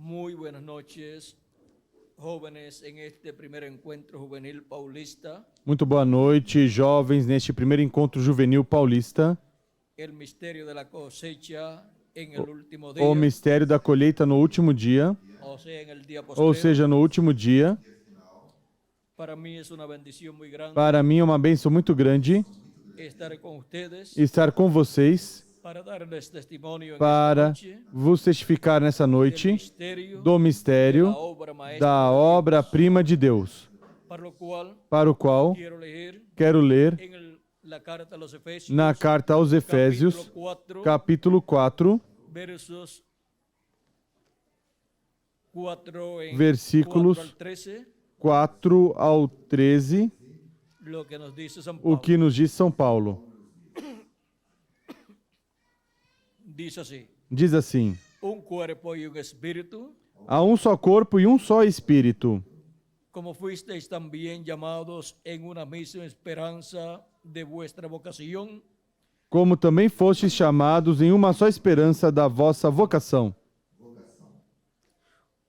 Muy buenas noches, jóvenes, en este primer encuentro juvenil paulista. Muito boa noite, jovens, neste primeiro encontro juvenil paulista. El misterio de la cosecha en el último día, O mistério da colheita no último dia, o sea, en el día ou postrero. seja, no último dia. Para mí es una bendición muy grande Para mim é uma bênção muito grande estar con ustedes estar com vocês para darles testimonio en para esta noche vos testificar nessa del noite misterio do de mistério la obra maestra da de Dios, obra-prima de Deus, para lo cual para o qual quiero leer quero ler la carta a los Efesios, na carta aos Efésios, capítulo 4, versos 4 versículos 4 al 13, 4 ao 13, lo que nos dice San o Pablo. que nos diz São Paulo. Dice así: Diz assim: un cuerpo y un espíritu, há um só corpo e um só espírito, como fuisteis también llamados en una misma esperanza de vuestra vocación, como também fostes chamados em uma só esperança da vossa vocação.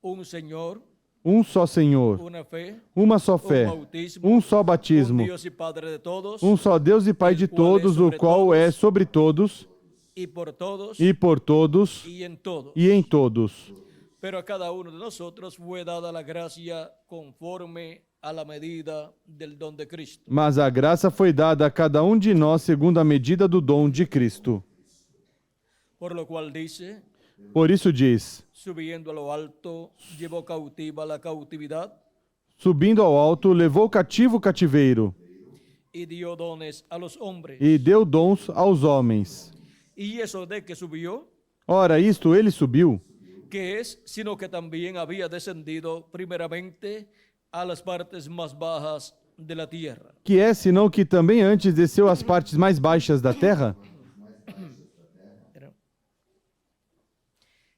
un Señor, Um só Senhor, una fe, uma só un fé, bautismo, um só un batismo, Dios y Padre de todos, um só Deus e Pai de todos, o qual é sobre todos y por todos e por todos y en todos. e em todos. Pero a cada uno de nosotros fue dada la gracia conforme a la medida del don de Cristo. Mas a graça foi dada a cada um de nós segundo a medida do dom de Cristo. Por lo cual dice, Por isso diz: subiendo a lo alto, llevó cautiva la cautividad subindo ao alto, levou cativo o cativeiro y dio dones a los hombres. e deu dons aos homens. Y eso de que subió, Ora, isto ele subiu, que es, sino que también había descendido primeramente a las partes más bajas de la tierra. que é senão que também antes desceu às partes mais baixas da terra?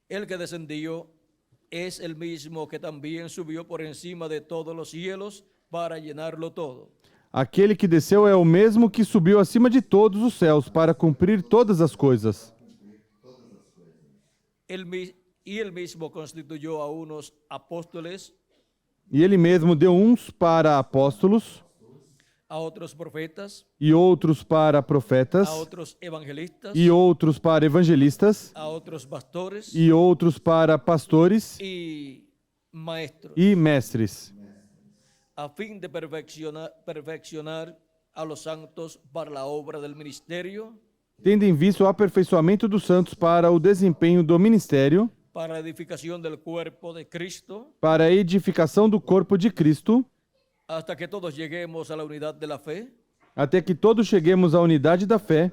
El que descendió es el mismo que también subió por encima de todos los cielos para llenarlo todo. Aquele que desceu é o mesmo que subiu acima de todos os céus para cumprir todas as coisas. Y él mismo constituyó a unos apóstoles, E ele mesmo deu uns para apóstolos, a otros profetas, e outros para profetas, a otros evangelistas, e outros para evangelistas, a otros pastores e outros para pastores y maestros, e mestres, a fin de perfeccionar a los santos para la obra del ministerio, tendo em vista o aperfeiçoamento dos santos para o desempenho do ministério, para la edificación del cuerpo de Cristo, para a edificação do corpo de Cristo, hasta que todos lleguemos a la unidad de la fe até que todos cheguemos à unidade da fé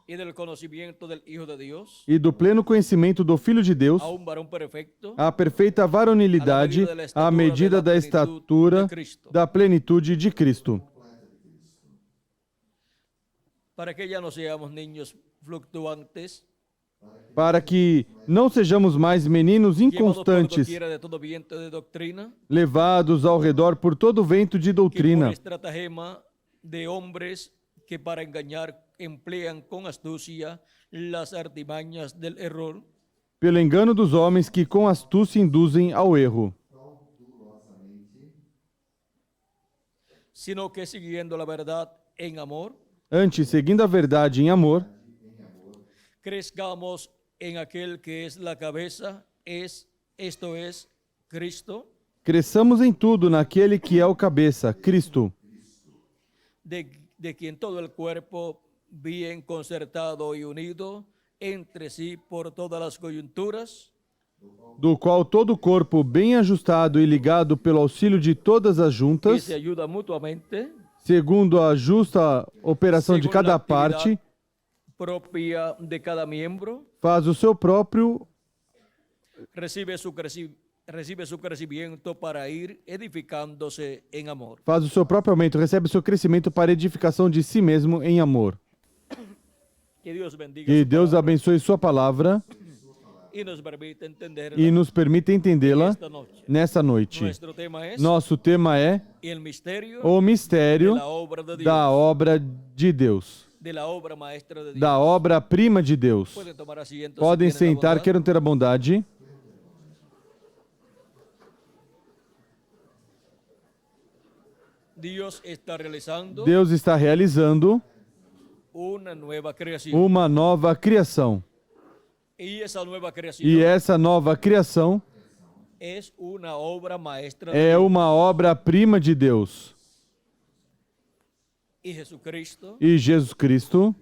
y del conocimiento del Hijo de Dios, e do pleno conhecimento do Filho de Deus, a un varón perfecto, a perfeita varonilidade, à medida da estatura da plenitude de Cristo, para que ya no seamos niños fluctuantes, para que não sejamos mais meninos llevados por inconstantes, doquiera de todo viento de doctrina, levados ao redor por todo vento de que por doutrina, estratagema de hombres que para engañar emplean con astucia las artimañas del error, pelo engano dos homens que com astúcia induzem ao erro, sino que siguiendo la verdad en amor, antes, seguindo a verdade em amor, crezcamos en aquel que es la cabeza, esto es Cristo, cresçamos em tudo naquele que é o cabeça, Cristo, de quien todo el cuerpo, bien concertado y unido entre sí por todas las coyunturas, do qual todo o corpo, bem ajustado e ligado pelo auxílio de todas as que juntas, se ayuda mutuamente, segundo a justa operação de según cada la actividad parte, propia de cada miembro, faz o seu próprio, recibe su crecimiento para ir edificándose en amor. faz o seu próprio aumento, recebe o seu crescimento para edificação de si mesmo em amor. Que Dios bendiga Que su Deus palabra abençoe sua palavra y nos permita entenderla e nos permita entendê-la esta noche. nessa noite. Nuestro tema es Nosso tema é el misterio o mistério de la obra de Dios, da obra de Deus, de la obra maestra de Dios. da obra-prima de Deus. Pueden tomar asiento si Podem tienen la sentar, bondad. queiram ter a bondade. Dios está realizando Deus está realizando una nueva creación. uma nova criação. Y esa nueva creación E essa nova criação es una obra maestra de é Dios. uma obra-prima de Deus. Y Jesucristo E Jesus Cristo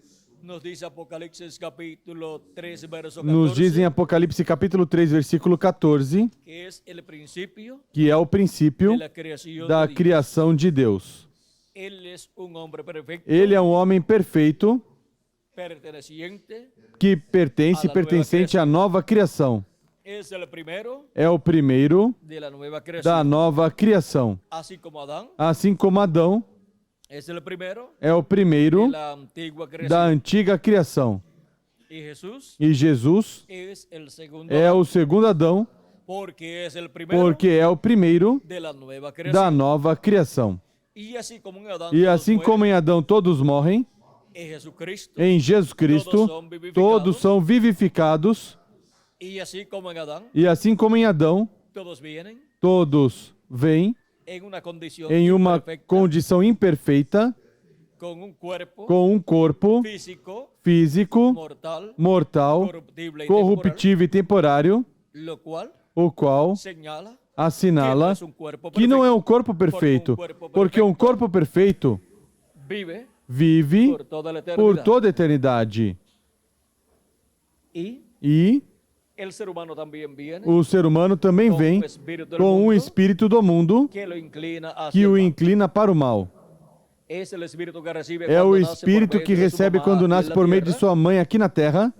nos dice Apocalipsis capítulo 3, verso nos 14, diz em Apocalipse capítulo 3, versículo 14, que es el principio que é o princípio de la creación da de Dios. criação de Deus. Él es un hombre perfecto, Ele é um homem perfeito perteneciente, que pertence, pertencente à nova criação. es el primero É o primeiro de la nueva da creación. nova criação. Así como Adán Assim como Adão es el primero é o primeiro de la antigua da creación. antiga criação. Y Jesús E Jesus es el segundo é Adán, o segundo Adão, porque es el primero porque é o primeiro de la nueva da creación. nova criação. Y así como en Adán E todos assim mueren, como em Adão todos morrem, en Jesucristo, em Jesus Cristo todos são vivificados. y así como en Adán E assim como em Adão todos vienen todos vêm en una condición em uma imperfecta, condição imperfeita, con un cuerpo com um corpo físico, físico, mortal, mortal, corruptible y temporal, corruptível e temporário, lo cual o qual señala assinala que no es un cuerpo que não é perfecto, um corpo perfeito, porque um corpo perfeito vive vive por toda la por eternidad. toda a eternidade. Y E el ser humano también viene o ser humano também con vem un espíritu del com um mundo espírito do mundo que lo inclina hacia que el o mal. inclina para o mal. Es el espíritu que recibe É cuando o nace por espírito medio que de su recebe mamá quando aquí nasce en la por meio de tierra. sua mãe aqui na terra.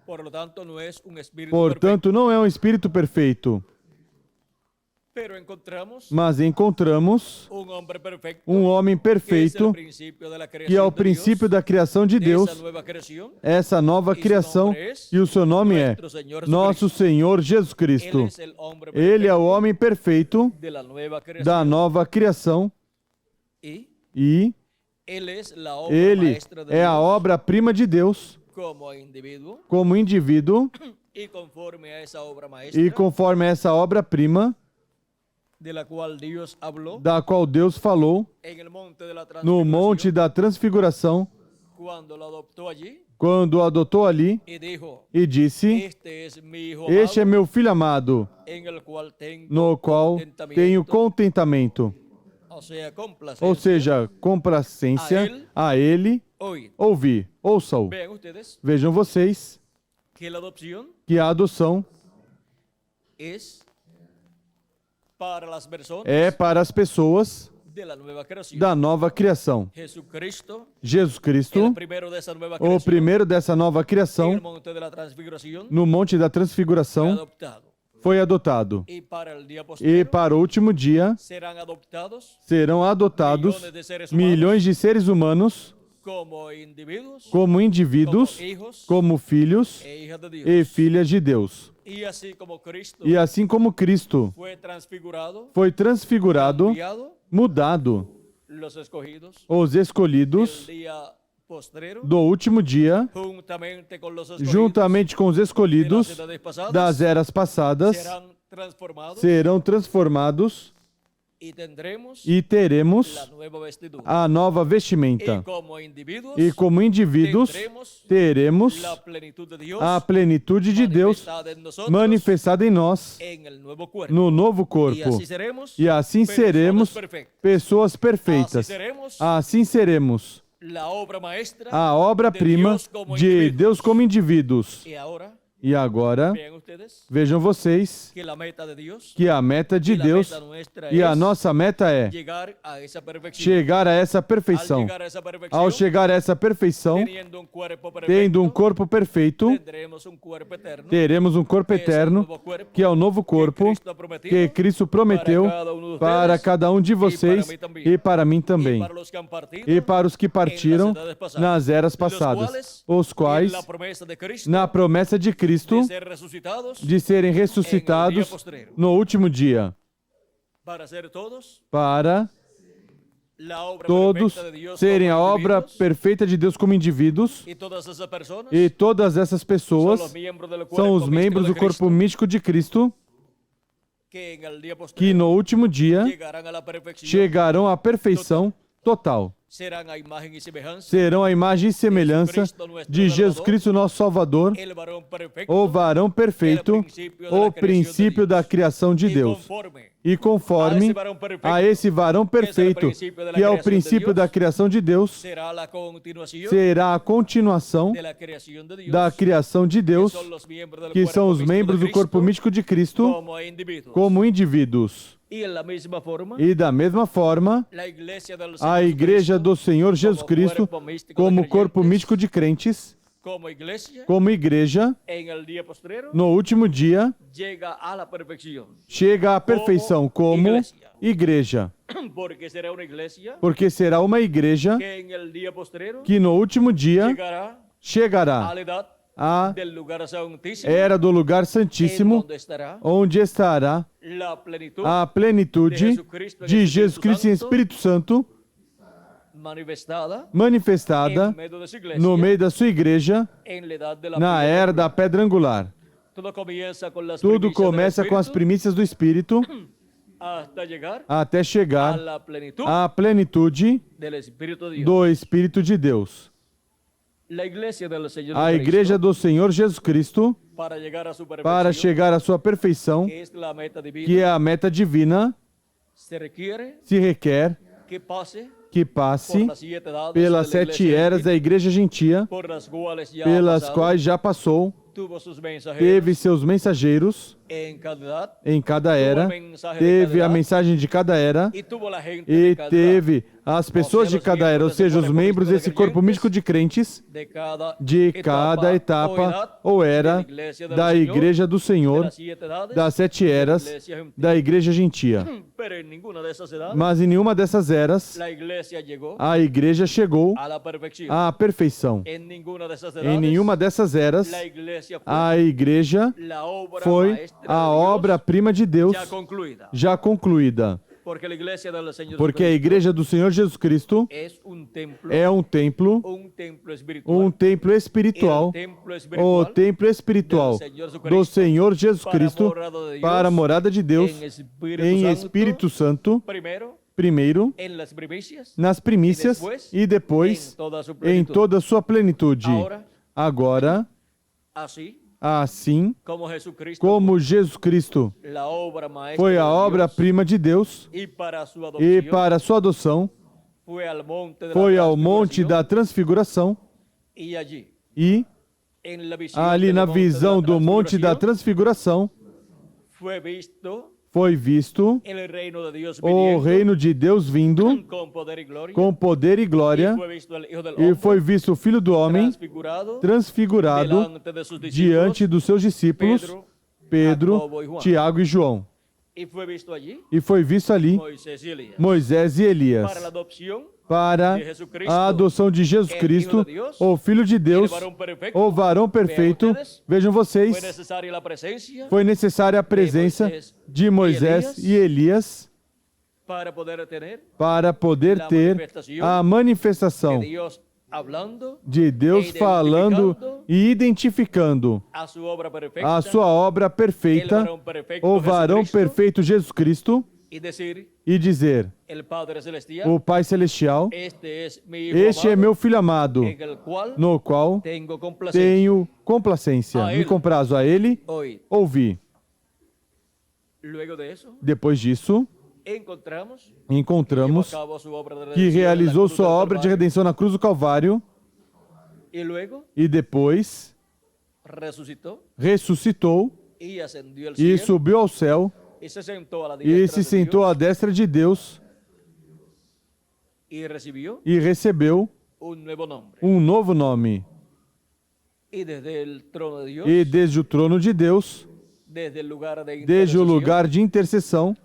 Por lo tanto, no es un espíritu perfecto. Portanto, não é um espírito perfeito, Pero encontramos mas encontramos un hombre perfecto, um homem que es el perfeito, principio de la que é creación o de princípio Dios, da criação de de Deus, esa nueva creación. essa nova criação, e o seu nome é Nuestro Señor Nosso Jesucristo. Senhor Jesus Él Cristo. es el hombre Ele é o perfecto homem perfeito de la nueva creación. da nova criação Y e Él es la obra ele maestra de é a Dios obra-prima de Deus como individuo, como indivíduo y conforme a esa obra maestra e conforme essa obra-prima de la cual Dios habló da qual Deus falou en el monte de la no transfiguración, Monte da Transfiguração, cuando lo adoptó allí quando o adotou ali y dijo: e disse: Este es mi hijo Este é amado, meu filho amado, en el cual tengo no qual contentamiento. tenho contentamento. O sea, complacencia. Ou seja, complacência a ele Oíd. ouvir. Ouçam. Vean ustedes Vejam vocês que la adopción que a adoção es para las personas é para as pessoas de la nueva creación. da nova criação. Jesucristo, Jesus el Cristo, primero de esa nueva o creación, primeiro dessa nova en el criação, monte de la transfiguración, no Monte da fue Transfiguração, adoptado. foi adotado. Y para el día E posterior para o último dia serán adoptados serão adotados millones de seres humanos milhões de seres humanos como individuos, como indivíduos, como hijos como filhos e hijas de Dios. e filhas de Deus. Y así como Cristo E assim como Cristo fue transfigurado, foi transfigurado, cambiado, mudado, los escogidos, os escolhidos el día postrero, do último dia, juntamente con los escogidos juntamente com os de las escolhidos edades pasadas, das eras passadas, serán transformados serão transformados y tendremos e teremos la nueva vestidura. a nova Y vestimenta. como individuos E como indivíduos, tendremos teremos la plenitud de Dios a plenitude de Deus manifestada en nosotros manifestada em nós, en el nuevo cuerpo. no novo Y corpo. así seremos E assim personas seremos perfectas. pessoas Así perfeitas. seremos Assim seremos la obra maestra a obra-prima de Deus como indivíduos. Y ahora, E agora, vean ustedes vejam vocês que la meta de Dios que a meta de y la Deus meta nuestra e a es nossa meta é llegar a esa perfección. chegar a essa Al perfeição. llegar a esa perfección, Ao chegar a essa perfeição, teniendo un cuerpo perfecto, tendo um corpo perfeito, tendremos un cuerpo eterno, teremos um corpo que es el eterno, nuevo cuerpo que é o novo corpo Cristo ha prometido que Cristo prometeu para cada um de vocês e para mim y também. para los que han partido, E para os que partiram nas eras los passadas, cuales, os quais, en la promesa de Cristo, na promessa de Cristo, de ser resucitados de serem ressuscitados no último dia, para ser todos para la obra todos perfecta de Dios serem a como obra individuos, perfeita de Deus como indivíduos, y todas esas personas e todas essas son pessoas los miembros del são cuerpo os membros místico do de corpo Cristo. místico de Cristo. que en el día que postrero no último dia llegarán a la perfección, chegarão à perfeição total. serán a imagen y semejanza Serão a imagem e semelhança de Jesus Cristo, nosso Salvador, el varón perfecto, o varão perfeito, o princípio da criação de y Deus. conforme E conforme a esse varão perfeito, que é o princípio da criação de Deus, será la continuación será a continuação de la creación de Dios, da criação de Deus, son los miembros del que cuerpo são os místico membros de do corpo Cristo, místico de Cristo, como individuos. como indivíduos. Y en la misma forma, E da mesma forma, la iglesia del a Señor Igreja do Senhor Jesus Cristo, como corpo místico de crentes, como iglesia, como igreja, en el día postrero, no último dia, llega a la perfección. chega à perfeição como igreja. Porque será una iglesia Porque será uma igreja que en el día postrero que no último dia llegará a chegará la edad à del lugar santísimo, era do lugar en santíssimo, donde estará onde estará la plenitud a plenitude de Jesus Cristo em Espírito Santo manifestada manifestada en medio de su iglesia, no meio da sua igreja, en la edad de la na piedra. era da pedra angular. Todo comienza con las Tudo primicias del começa com as Espíritu primícias do Espírito hasta llegar até a chegar la plenitud à plenitude del Espíritu de Dios. do Espírito de Deus. La iglesia del Señor A Cristo, igreja do Senhor Jesus Cristo, para llegar a su perfección, para chegar à sua perfeição, que es la meta divina, que é a meta divina, se requiere se requer que pase que por passe las 7 edades pelas de la 7 iglesia eras da igreja gentia, por las cuales ya ha pelas pasado, quais já passou, tuvo sus mensajeros teve seus mensageiros en cada edad, em cada era, teve a mensagem de cada era y tuvo la gente e de cada edad, teve as pessoas de cada era, ou seja, os membros desse corpo místico de crentes de cada etapa ou era da igreja do Senhor, das 7 eras da igreja gentia. Pero en ninguna de esas edades Mas em nenhuma dessas eras la iglesia llegó a igreja chegou a la perfección. à perfeição. En ninguna de esas Em edades nenhuma dessas eras la iglesia fue a igreja la obra foi maestra a de Dios obra-prima de Deus ya concluida. já concluída. Porque la iglesia del Señor Porque a Jesucristo igreja do Senhor Jesus Cristo es un templo, é um templo espiritual, o templo espiritual do Senhor Jesus Cristo para a morada de Deus em Espírito Santo, primeiro nas primícias e depois em toda a sua plenitude. Agora, assim como Jesus Cristo foi a obra-prima de Deus e para a sua adoção foi ao monte da transfiguração e ali na visão do monte da transfiguração foi visto o reino de Deus vindo com poder e glória e foi visto o Filho do Homem transfigurado diante dos seus discípulos Pedro, Tiago e João. E foi visto ali Moisés e Elias para a adoção de Jesus Cristo, o Filho de Deus, o varão perfeito. Vejam vocês, foi necessária a presença de Moisés e Elias para poder ter a manifestação de Deus falando e identificando a sua obra perfeita, o varão perfeito Jesus Cristo, e dizer: o Pai Celestial, este é meu Filho amado, no qual tenho complacência. Me comprazo a Ele, ouvi. Depois disso, encontramos que realizou sua obra de redenção na cruz do Calvário e depois ressuscitou e subiu ao céu e se sentou à destra de Deus e recebeu um novo nome. E desde o trono de Deus, desde o lugar de intercessão,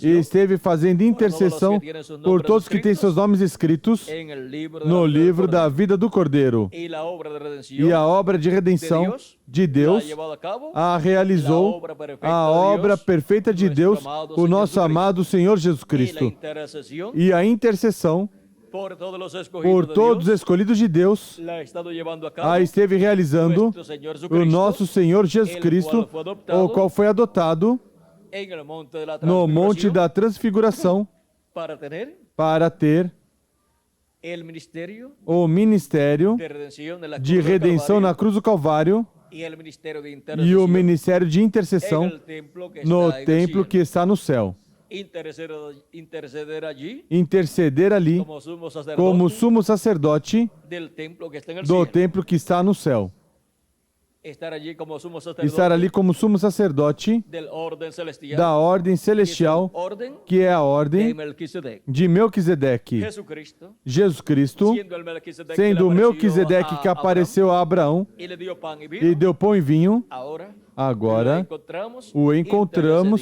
e esteve fazendo intercessão por todos que têm seus nomes escritos no livro da vida do Cordeiro. E a obra de redenção de Deus a realizou a obra perfeita de Deus, o nosso amado Senhor Jesus Cristo. E a intercessão por todos los por escogidos de todos os Dios, escolhidos de Deus, la ha estado llevando a cabo a esteve realizando nuestro Señor o Jesucristo, nosso Senhor Jesus el Cristo, cual fue adoptado o qual foi adotado en el monte de la no Monte Transfiguración da Transfiguração para ter el ministerio o ministério de redención de la de cruz del redenção na Calvario cruz do Calvário y el ministerio de e o intercesión ministério de en intercessão el templo que no está en el templo cielo. que está no céu. Interceder allí Interceder ali como sumo sacerdote del templo que está en el do cielo. templo que está no céu. Estar allí como sumo sacerdote Estar ali como sumo sacerdote del orden celestial, da ordem que es el celestial, orden que é a de ordem Melquisedec. de Melquisedeque. Jesucristo, Jesus Cristo, siendo el Melquisedec sendo o que le apareció Melquisedeque que a apareceu a Abraão Abraham y le dio pan y vino, e deu pão e vinho, agora o encontramos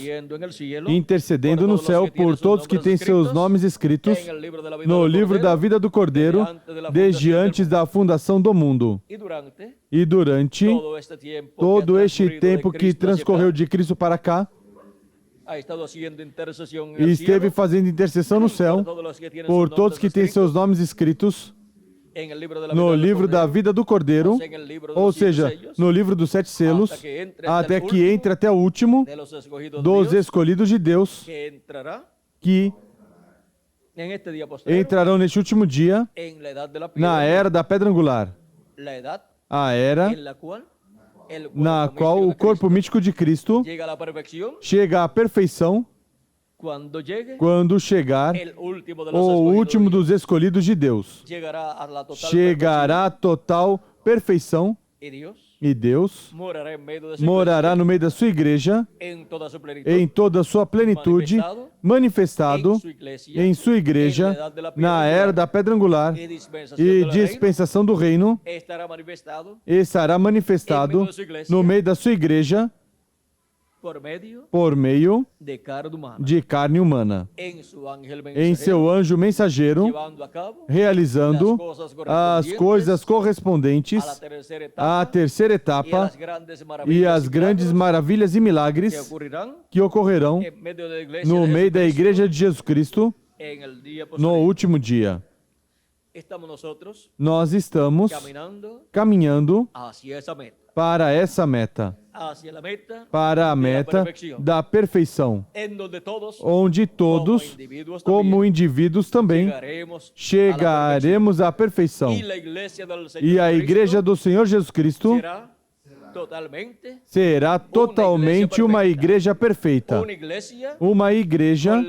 intercedendo no céu por todos que têm seus nomes escritos no livro da vida do Cordeiro desde antes da fundação do mundo. E durante todo este tempo que transcorreu de Cristo para cá, e esteve fazendo intercessão no céu por todos que têm seus nomes escritos no livro da vida do Cordeiro, ou seja, no livro dos 7 selos, até que entre até o último dos escolhidos de Deus, que entrarão neste último dia na era da pedra angular, a era na qual o corpo místico de Cristo chega à perfeição quando chegar o último dos escolhidos de Deus. Chegará à total perfeição e Deus morará no meio da sua igreja em toda a sua plenitude, manifestado em sua igreja na era da pedra angular e dispensação do reino, estará manifestado no meio da sua igreja por meio de carne humana, em seu anjo mensageiro, realizando as coisas correspondentes à terceira etapa e as grandes maravilhas e milagres que ocorrerão no meio da igreja de Jesus Cristo no último dia. Nós estamos caminhando para essa meta, para a meta da perfeição, onde todos, como indivíduos também, chegaremos à perfeição. E a igreja do Senhor Jesus Cristo será totalmente uma igreja perfeita, uma igreja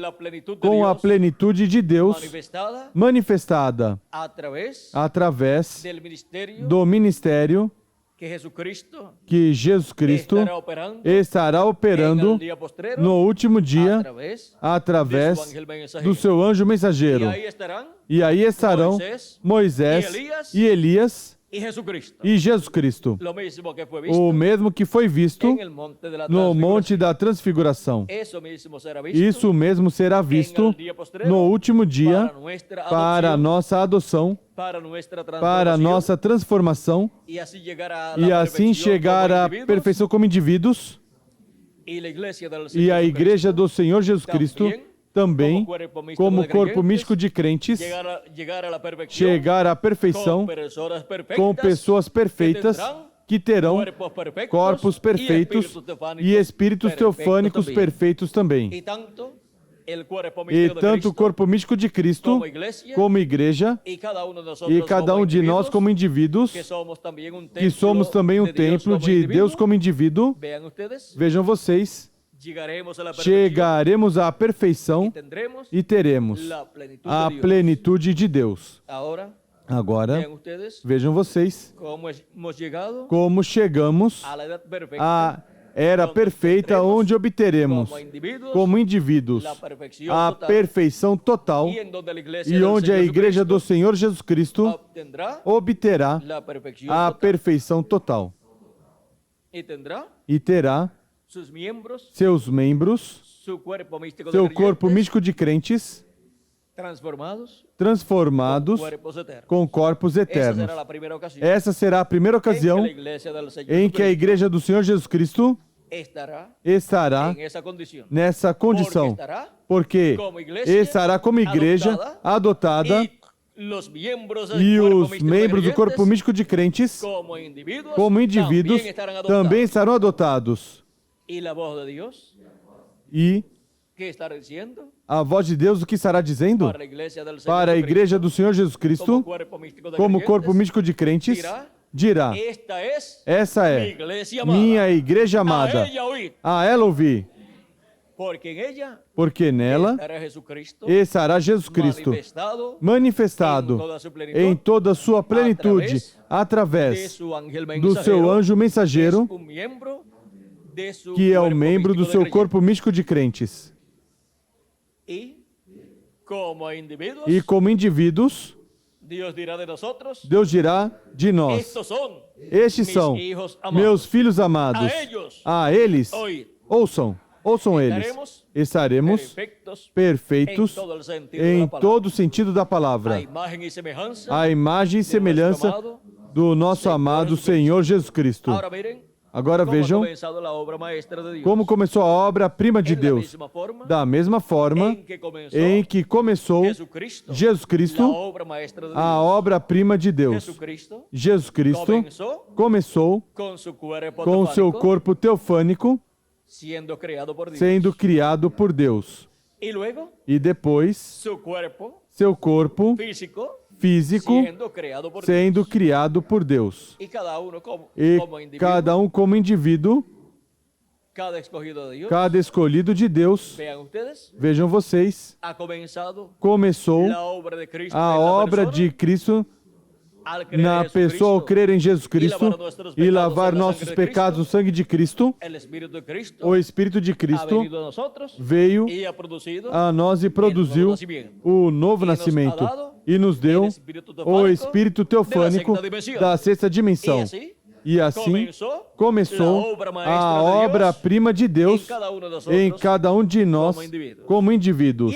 com a plenitude de Deus manifestada através do ministério que Jesus Cristo estará operando no último dia através do seu anjo mensageiro. E aí estarão Moisés e Elias e Jesus Cristo, o mesmo que foi visto no Monte da Transfiguração. Isso mesmo será visto no último dia para a nossa adoção, para a nossa transformação e assim chegar à perfeição como indivíduos. E a igreja do Senhor Jesus Cristo também, como corpo místico de crentes, chegar à perfeição com pessoas perfeitas que terão corpos perfeitos e espíritos teofânicos perfeitos também. E tanto o corpo místico de Cristo, como igreja, e cada um de nós como indivíduos, que somos também um templo de Deus como indivíduo, vejam vocês, chegaremos à perfeição e teremos a plenitude de Deus. Agora, vejam vocês como chegamos à era perfeita, onde obteremos, como indivíduos, a perfeição total e onde a igreja do Senhor Jesus Cristo obterá a perfeição total e terá seus membros, seu corpo místico de crentes, transformados com corpos eternos. Essa será a primeira ocasião em que a igreja do Senhor Jesus Cristo estará nessa condição, porque estará como igreja adotada E os membros do corpo místico de crentes, como indivíduos, também estarão adotados. E a voz de Deus, o que estará dizendo? Para a igreja do Senhor Jesus Cristo, como corpo místico de crentes, dirá: essa é minha igreja amada. A ela ouvi. Porque nela estará Jesus Cristo manifestado em toda a sua plenitude, através do seu anjo mensageiro, que é o membro do seu corpo místico de crentes. E como indivíduos, Deus dirá de nós: estes são meus filhos amados. A eles, ouçam eles. Estaremos perfeitos em todo o sentido da palavra. A imagem e semelhança do nosso amado Senhor Jesus Cristo. Agora vejam como começou a obra-prima de Deus. Da mesma forma em que começou Jesus Cristo, a obra-prima de Deus. Jesus Cristo começou com o seu corpo teofânico, sendo criado por Deus. E depois, seu corpo físico sendo criado por Deus. E cada um como indivíduo, cada escolhido de Deus, vejam vocês, começou a obra de Cristo na pessoa ao crer em Jesus Cristo e lavar nossos pecados no sangue de Cristo. O Espírito de Cristo veio a nós e produziu o novo nascimento e nos deu o Espírito teofânico da sexta dimensão. E assim começou a obra-prima de Deus em cada um de nós como indivíduos.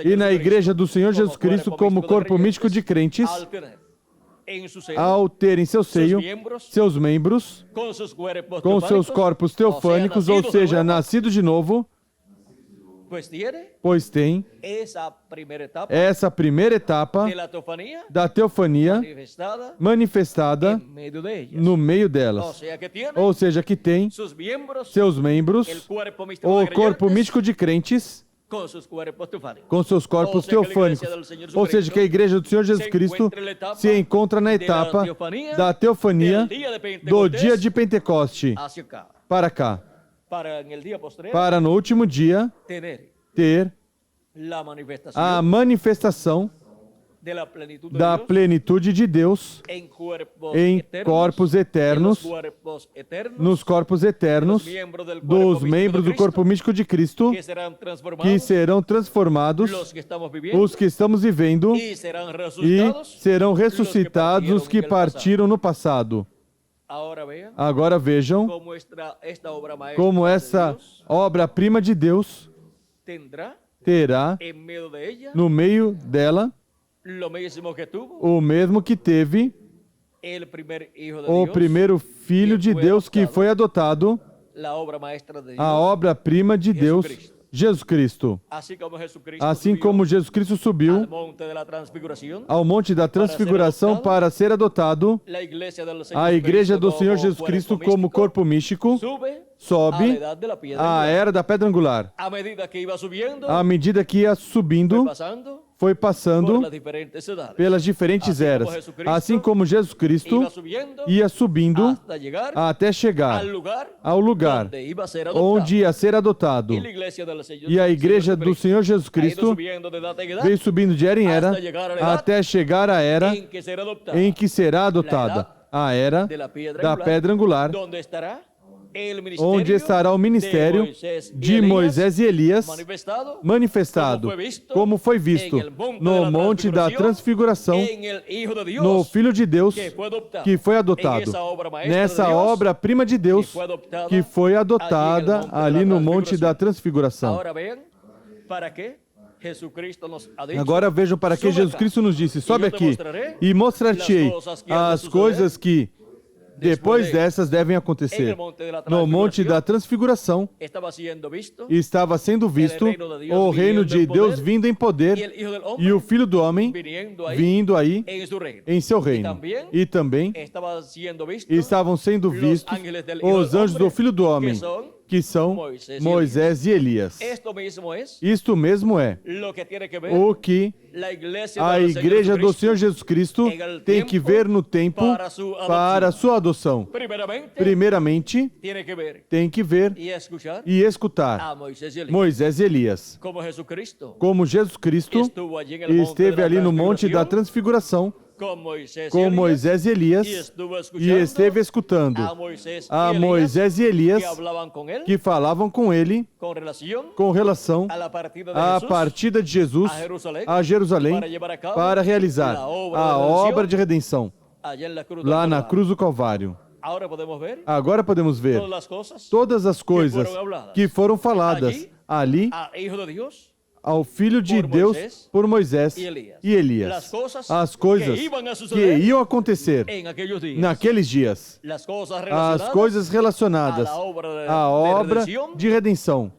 E na Igreja do Senhor Jesus Cristo como corpo místico de crentes, ao ter em seu seio seus membros com seus corpos teofânicos, ou seja, nascido de novo, pois tem essa primeira etapa da teofania manifestada no meio delas. Ou seja, que tem seus membros, o corpo místico de crentes, com seus corpos teofânicos. Ou seja, que a igreja do Senhor Jesus Cristo se encontra na etapa da teofania do dia de Pentecoste para cá. Para no último dia ter a manifestação da plenitude de Deus em corpos eternos, nos corpos eternos dos membros do corpo místico de Cristo, que serão transformados, os que estamos vivendo, e serão ressuscitados os que partiram no passado. Agora vejam como essa obra-prima de Deus terá no meio dela o mesmo que teve o primeiro filho de Deus que foi adotado, a obra-prima de Deus, Jesus Cristo. Assim como Jesus Cristo subiu ao monte da transfiguração para ser adotado, a igreja do Senhor Jesus Cristo como corpo místico sobe à era da pedra angular. À medida que ia subindo, foi passando pelas diferentes eras. Assim como Jesus Cristo ia subindo até chegar ao lugar onde ia ser adotado. E a igreja do Senhor Jesus Cristo veio subindo de era em era até chegar à era em que será adotada. A era da pedra angular, onde estará o ministério de Moisés e Elias manifestado, como foi visto no Monte da Transfiguração, no Filho de Deus que foi adotado, nessa obra-prima de Deus que foi adotada ali no Monte da Transfiguração. Agora vejam para que Jesus Cristo nos disse: sobe aqui e mostrar-te-ei as coisas que depois dessas devem acontecer. No Monte da Transfiguração estava sendo visto o reino de Deus vindo em poder e o Filho do Homem vindo aí em seu reino. E também estavam sendo vistos os anjos do Filho do Homem, que são Moisés e Elias. Isto mesmo é o que a Igreja do Senhor Jesus Cristo tem que ver no tempo para a sua adoção. Primeiramente, tem que ver e escutar Moisés e Elias. Como Jesus Cristo esteve ali no Monte da Transfiguração, com Moisés e Elias, e esteve escutando a Moisés e Elias, que falavam com ele com relação à partida de Jesus a Jerusalém para realizar a obra de redenção lá na cruz do Calvário. Agora podemos ver todas as coisas que foram faladas ali ao Filho de Deus por Moisés e Elias. As coisas que iam acontecer naqueles dias. As coisas relacionadas à obra de redenção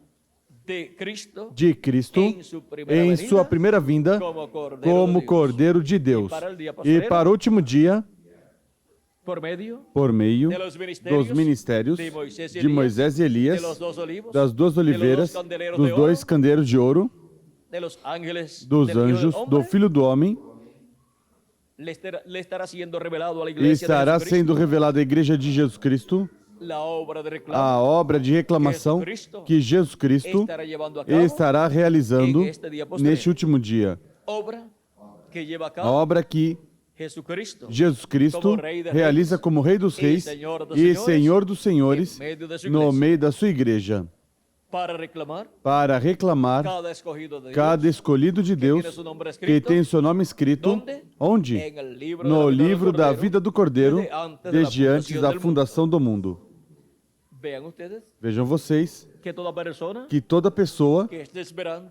de Cristo em sua primeira vinda como Cordeiro de Deus. E para o último dia, por meio dos ministérios de Moisés e Elias, das duas oliveiras, dos dois candeeiros de ouro, dos anjos, do Filho do Homem, estará sendo revelado à Igreja de Jesus Cristo a obra de reclamação que Jesus Cristo estará realizando neste último dia. A obra que Jesus Cristo realiza como Rei dos Reis e Senhor dos Senhores no meio da sua Igreja, para reclamar cada escolhido de Deus que tem seu nome escrito, onde? No livro da vida do Cordeiro, desde antes da fundação do mundo. Vejam vocês que toda pessoa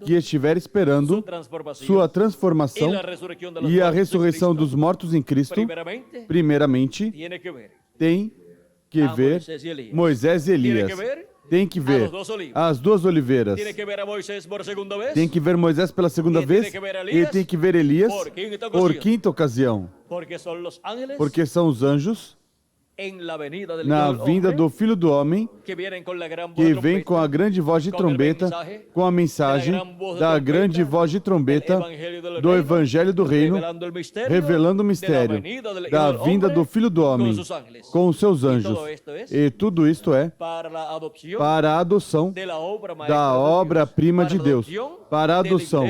que estiver esperando sua transformação e a ressurreição dos mortos em Cristo, primeiramente, tem que ver Moisés e Elias. Tem que ver as duas oliveiras. Tem que ver Moisés pela segunda vez e tem que ver Elias por quinta ocasião. Porque são os anjos na vinda do Filho do Homem, que vem com a grande voz de trombeta, com a mensagem da grande voz de trombeta do Evangelho do Reino, revelando o mistério da vinda do Filho do Homem com os seus anjos. E tudo isto é para a adoção da obra-prima de Deus, para a adoção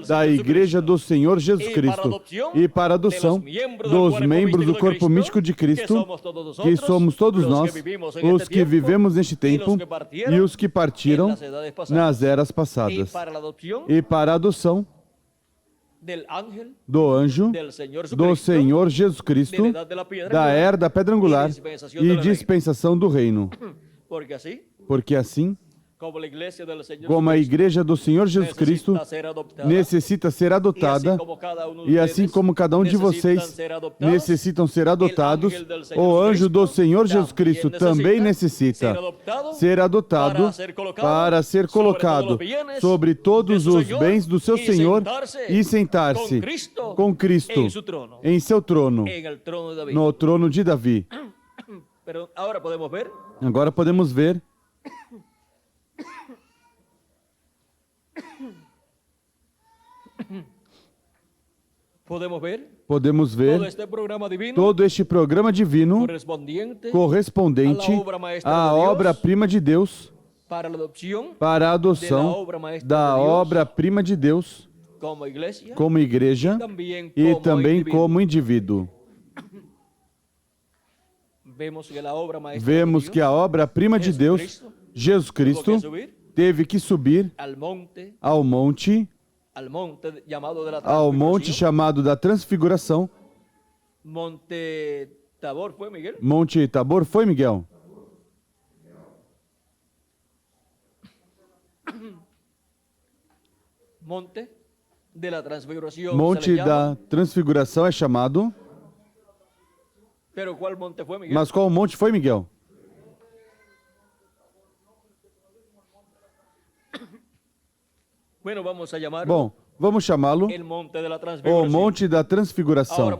da Igreja do Senhor Jesus Cristo e para a adoção dos membros do corpo místico de Cristo, que somos todos nós, os que vivemos neste tempo e os que partiram nas eras passadas. E para a adoção do anjo do Senhor Jesus Cristo, da era da pedra angular e dispensação do reino. Porque assim, como a Igreja do Senhor Jesus Cristo necessita ser adotada, e assim como cada um de vocês necessitam ser adotados, o anjo do Senhor Jesus Cristo também necessita ser adotado para ser colocado sobre todos os bens do seu Senhor e sentar-se com Cristo em seu trono, no trono de Davi. Agora podemos ver todo este programa divino correspondente à obra-prima de Deus para a adoção da obra-prima de Deus como igreja e também como indivíduo. Vemos que a obra-prima de Deus, Jesus Cristo, teve que subir ao monte chamado da Transfiguração. Monte Tabor foi, Miguel? Monte da Transfiguração é chamado Pero ¿cuál monte fue, Miguel? Mas qual monte foi, Miguel? Bueno, vamos a llamarlo Bom, vamos chamá-lo el monte de la o transfiguración. Monte da Transfiguração.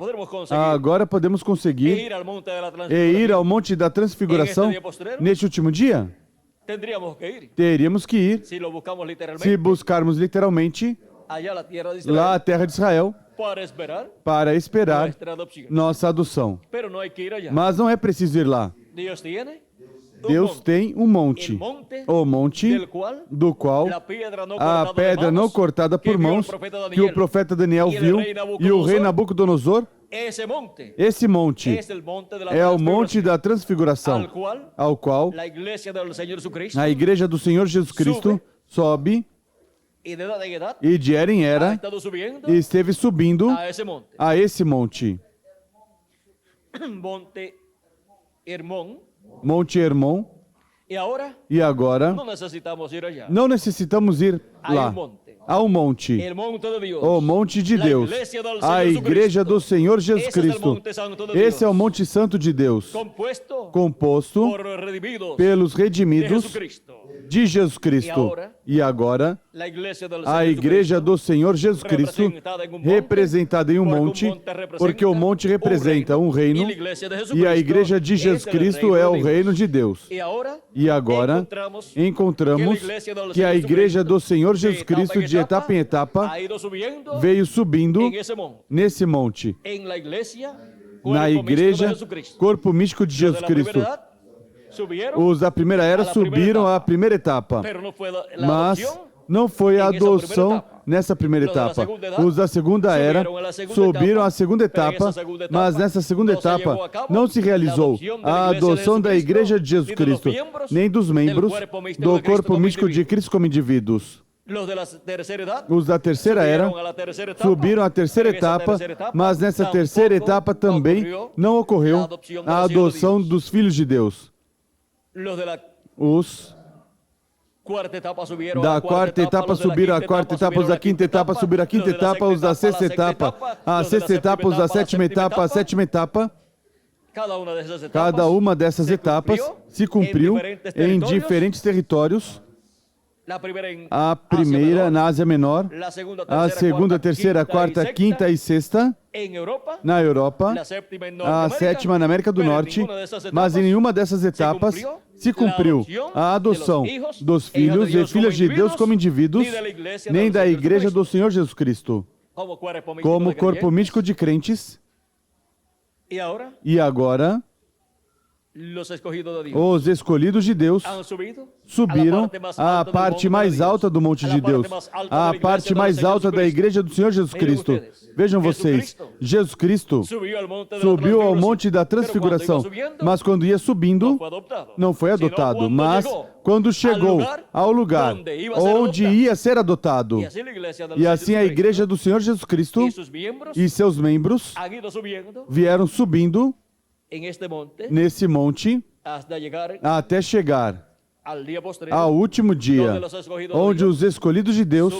Agora podemos conseguir ir al monte de la ir transfiguración. ao Monte da Transfiguração neste último dia? Tendríamos que ir. Teríamos que ir, Si lo buscamos se literalmente, buscarmos literalmente, allá a la tierra de lá Israel, a terra de Israel, para esperar nuestra adopción. nossa adoção. Pero no hay que ir allá. Mas não é preciso ir lá. Dios tiene Deus tem um monte, o monte do qual a pedra não cortada por mãos, que o profeta Daniel viu, e o rei Nabucodonosor, esse monte é o monte da transfiguração, ao qual a igreja do Senhor Jesus Cristo sobe e de era em era e esteve subindo a esse monte. Monte Hermon. E agora não necessitamos ir lá. Há um monte, o monte de Deus, a igreja do Senhor Jesus Cristo. Esse é o Monte Santo de Deus, composto pelos redimidos de Jesus Cristo. E agora, a igreja do Senhor Jesus Cristo, representada em um monte, porque o monte representa um reino, e a igreja de Jesus Cristo é o reino de Deus. E agora, encontramos que a igreja do Senhor Jesus Cristo, de etapa em etapa, veio subindo nesse monte, na igreja, corpo místico de Jesus Cristo. Os da primeira era subiram à primeira etapa, mas não foi a adoção nessa primeira etapa. Os da segunda era subiram à segunda etapa, mas nessa segunda etapa não se realizou a adoção da igreja de Jesus Cristo, nem dos membros do corpo místico de Cristo como indivíduos. Os da terceira era subiram à terceira etapa, mas nessa terceira etapa também não ocorreu a adoção dos filhos de Deus. Os da quarta etapa subiram à quarta etapa, os da quinta etapa subiram à quinta etapa, os da sexta etapa à sexta etapa, os da sétima etapa à sétima etapa. Cada uma dessas etapas se cumpriu em diferentes territórios. A primeira na Ásia Menor, a segunda, terceira, quarta, quinta e sexta na Europa, a sétima na América do Norte, mas em nenhuma dessas etapas se cumpriu a adoção dos filhos e filhas de Deus como indivíduos, nem da igreja do Senhor Jesus Cristo, como corpo místico de crentes. E agora, os escolhidos de Deus subiram à parte mais alta do monte de Deus, à parte mais alta da igreja do Senhor Jesus Cristo. Vejam vocês, Jesus Cristo subiu ao monte da transfiguração, mas quando ia subindo, não foi adotado, mas quando chegou ao lugar onde ia ser adotado, e assim a igreja do Senhor Jesus Cristo e seus membros vieram subindo nesse monte até chegar ao último dia, onde os escolhidos de Deus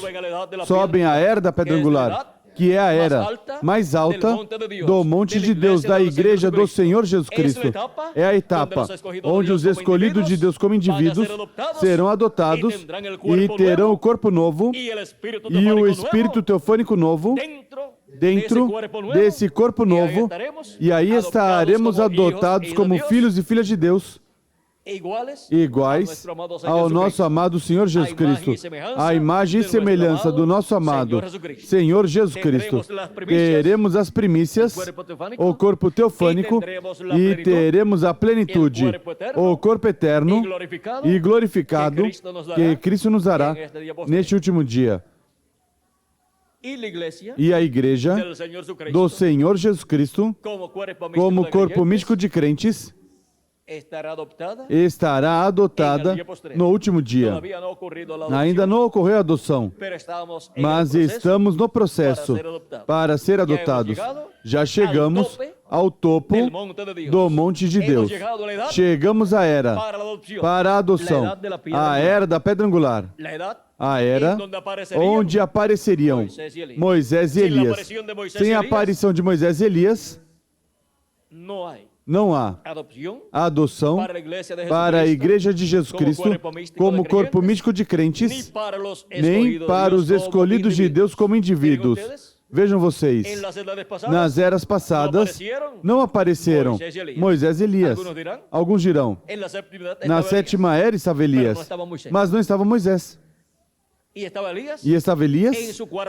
sobem à era da pedra angular, que é a era mais alta do monte de Deus, da igreja do Senhor Jesus Cristo. É a etapa onde os escolhidos de Deus como indivíduos serão adotados e terão o corpo novo e o espírito teofânico novo dentro desse corpo novo, e aí estaremos adotados como filhos e filhas de Deus, iguais ao nosso amado Senhor Jesus Cristo, a imagem e semelhança do nosso amado Senhor Jesus Cristo. Teremos as primícias, o corpo teofânico, e teremos a plenitude, o corpo eterno e glorificado que Cristo nos dará neste último dia. E a igreja do Senhor Jesus Cristo, como corpo místico de crentes, estará adotada no último dia. Ainda não ocorreu a adoção, mas estamos no processo para ser adotados. Já chegamos ao topo do monte de Deus. Chegamos à era para a adoção, a era da pedra angular, a era onde apareceriam Moisés e Elias. Sem a aparição de Moisés e Elias, não há adopción adoção para la iglesia de para a Jesucristo, Igreja de Jesus como Cristo cuerpo místico como de corpo creyentes, místico de ni crentes, para los nem escogidos para de os Dios como escolhidos de Deus como indivíduos. Miren ustedes, Vejam vocês, en las edades pasadas, nas eras passadas não apareceram Moisés e Elias. Algunos dirán, Alguns dirão, en la séptima na estaba sétima era estava Elias, mas não estava Moisés. y estaba Elías, E estava Elias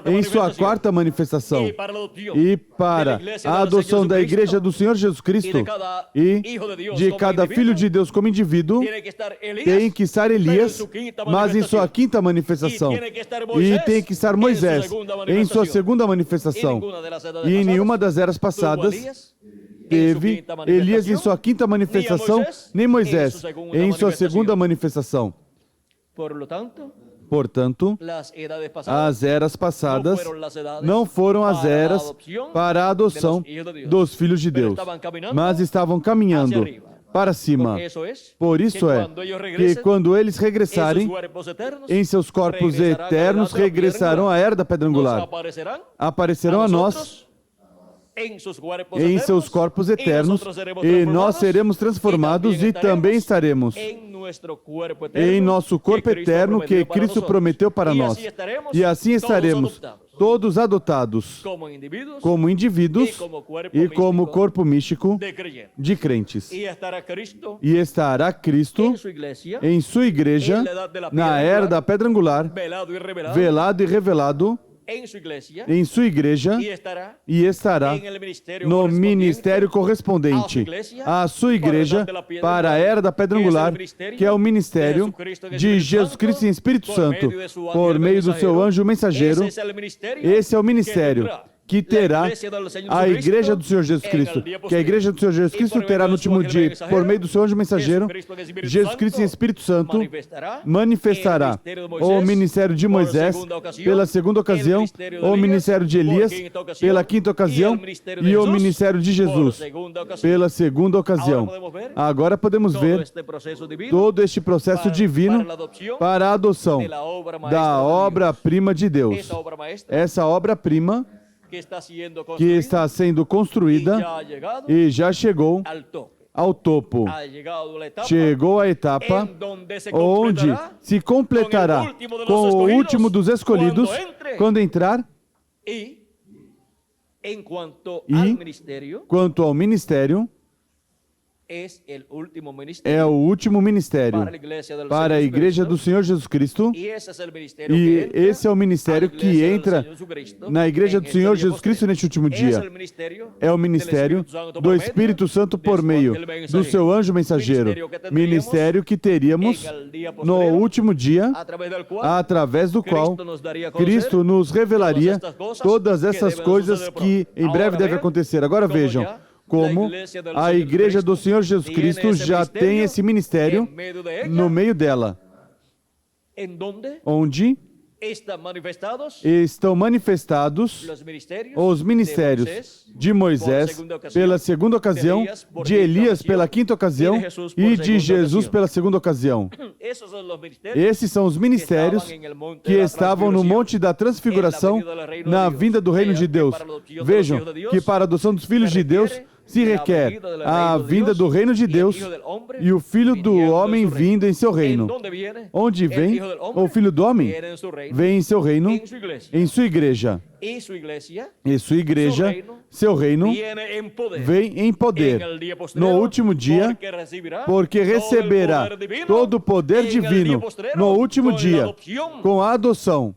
em sua quarta manifestação. y para la adopción E para a adoção da Igreja do Senhor Jesus Cristo e de cada filho de Deus como indivíduo, tiene que estar Elías, tem que estar Elias, mas em sua quinta manifestação. E tem que estar Moisés em sua segunda manifestação. E em nenhuma das eras passadas teve Elias em sua quinta manifestação, nem Moisés em sua segunda manifestação. Por lo tanto, Portanto, las edades pasadas as eras passadas não foram as eras para a adoção dos filhos de Deus, mas estavam caminhando para cima. Por isso é que quando eles regressarem em seus corpos eternos, regressarão à era da pedra angular. Aparecerão a nós em seus corpos eternos e nós seremos transformados e também estaremos em nosso corpo eterno que Cristo prometeu para nós. E assim estaremos todos adotados como indivíduos e como corpo místico de crentes. E estará Cristo em sua igreja na era da pedra angular, velado e revelado em sua igreja e estará no ministério correspondente à sua igreja para a era da pedra angular, que é o ministério de Jesus Cristo em Espírito Santo, por meio do seu anjo mensageiro. Esse é o ministério que terá a Igreja do Senhor Jesus Cristo, que a Igreja do Senhor Jesus Cristo terá no último dia, por meio do seu anjo mensageiro, Jesus Cristo em Espírito Santo manifestará o ministério de Moisés pela segunda ocasião, o ministério de Elias pela quinta ocasião e o ministério de Jesus pela segunda ocasião. Agora podemos ver todo este processo divino para a adoção da obra-prima de Deus. Essa obra-prima que está sendo construída e já chegou ao topo. Chegou a etapa onde se completará com o último dos escolhidos quando entrar. E quanto ao ministério, é o último ministério para a Igreja do Senhor Jesus Cristo, e esse é o ministério que entra na Igreja do Senhor Jesus Cristo neste último dia. É o ministério do Espírito Santo por meio do seu anjo mensageiro, ministério que teríamos no último dia, através do qual Cristo nos revelaria todas essas coisas que em breve devem acontecer. Agora vejam como a Igreja do Senhor Jesus Cristo já tem esse ministério no meio dela, onde estão manifestados os ministérios de Moisés pela segunda ocasião, de Elias pela quinta ocasião e de Jesus pela segunda ocasião. Esses são os ministérios que estavam no Monte da Transfiguração na vinda do Reino de Deus. Vejam que para a adoção dos filhos de Deus se requer a vinda do reino de Deus e o Filho do Homem vindo em seu reino. Onde vem o Filho do Homem? Vem em seu reino, em sua igreja. E sua igreja, seu reino, vem em poder no último dia, porque receberá todo o poder divino no último dia, com a adoção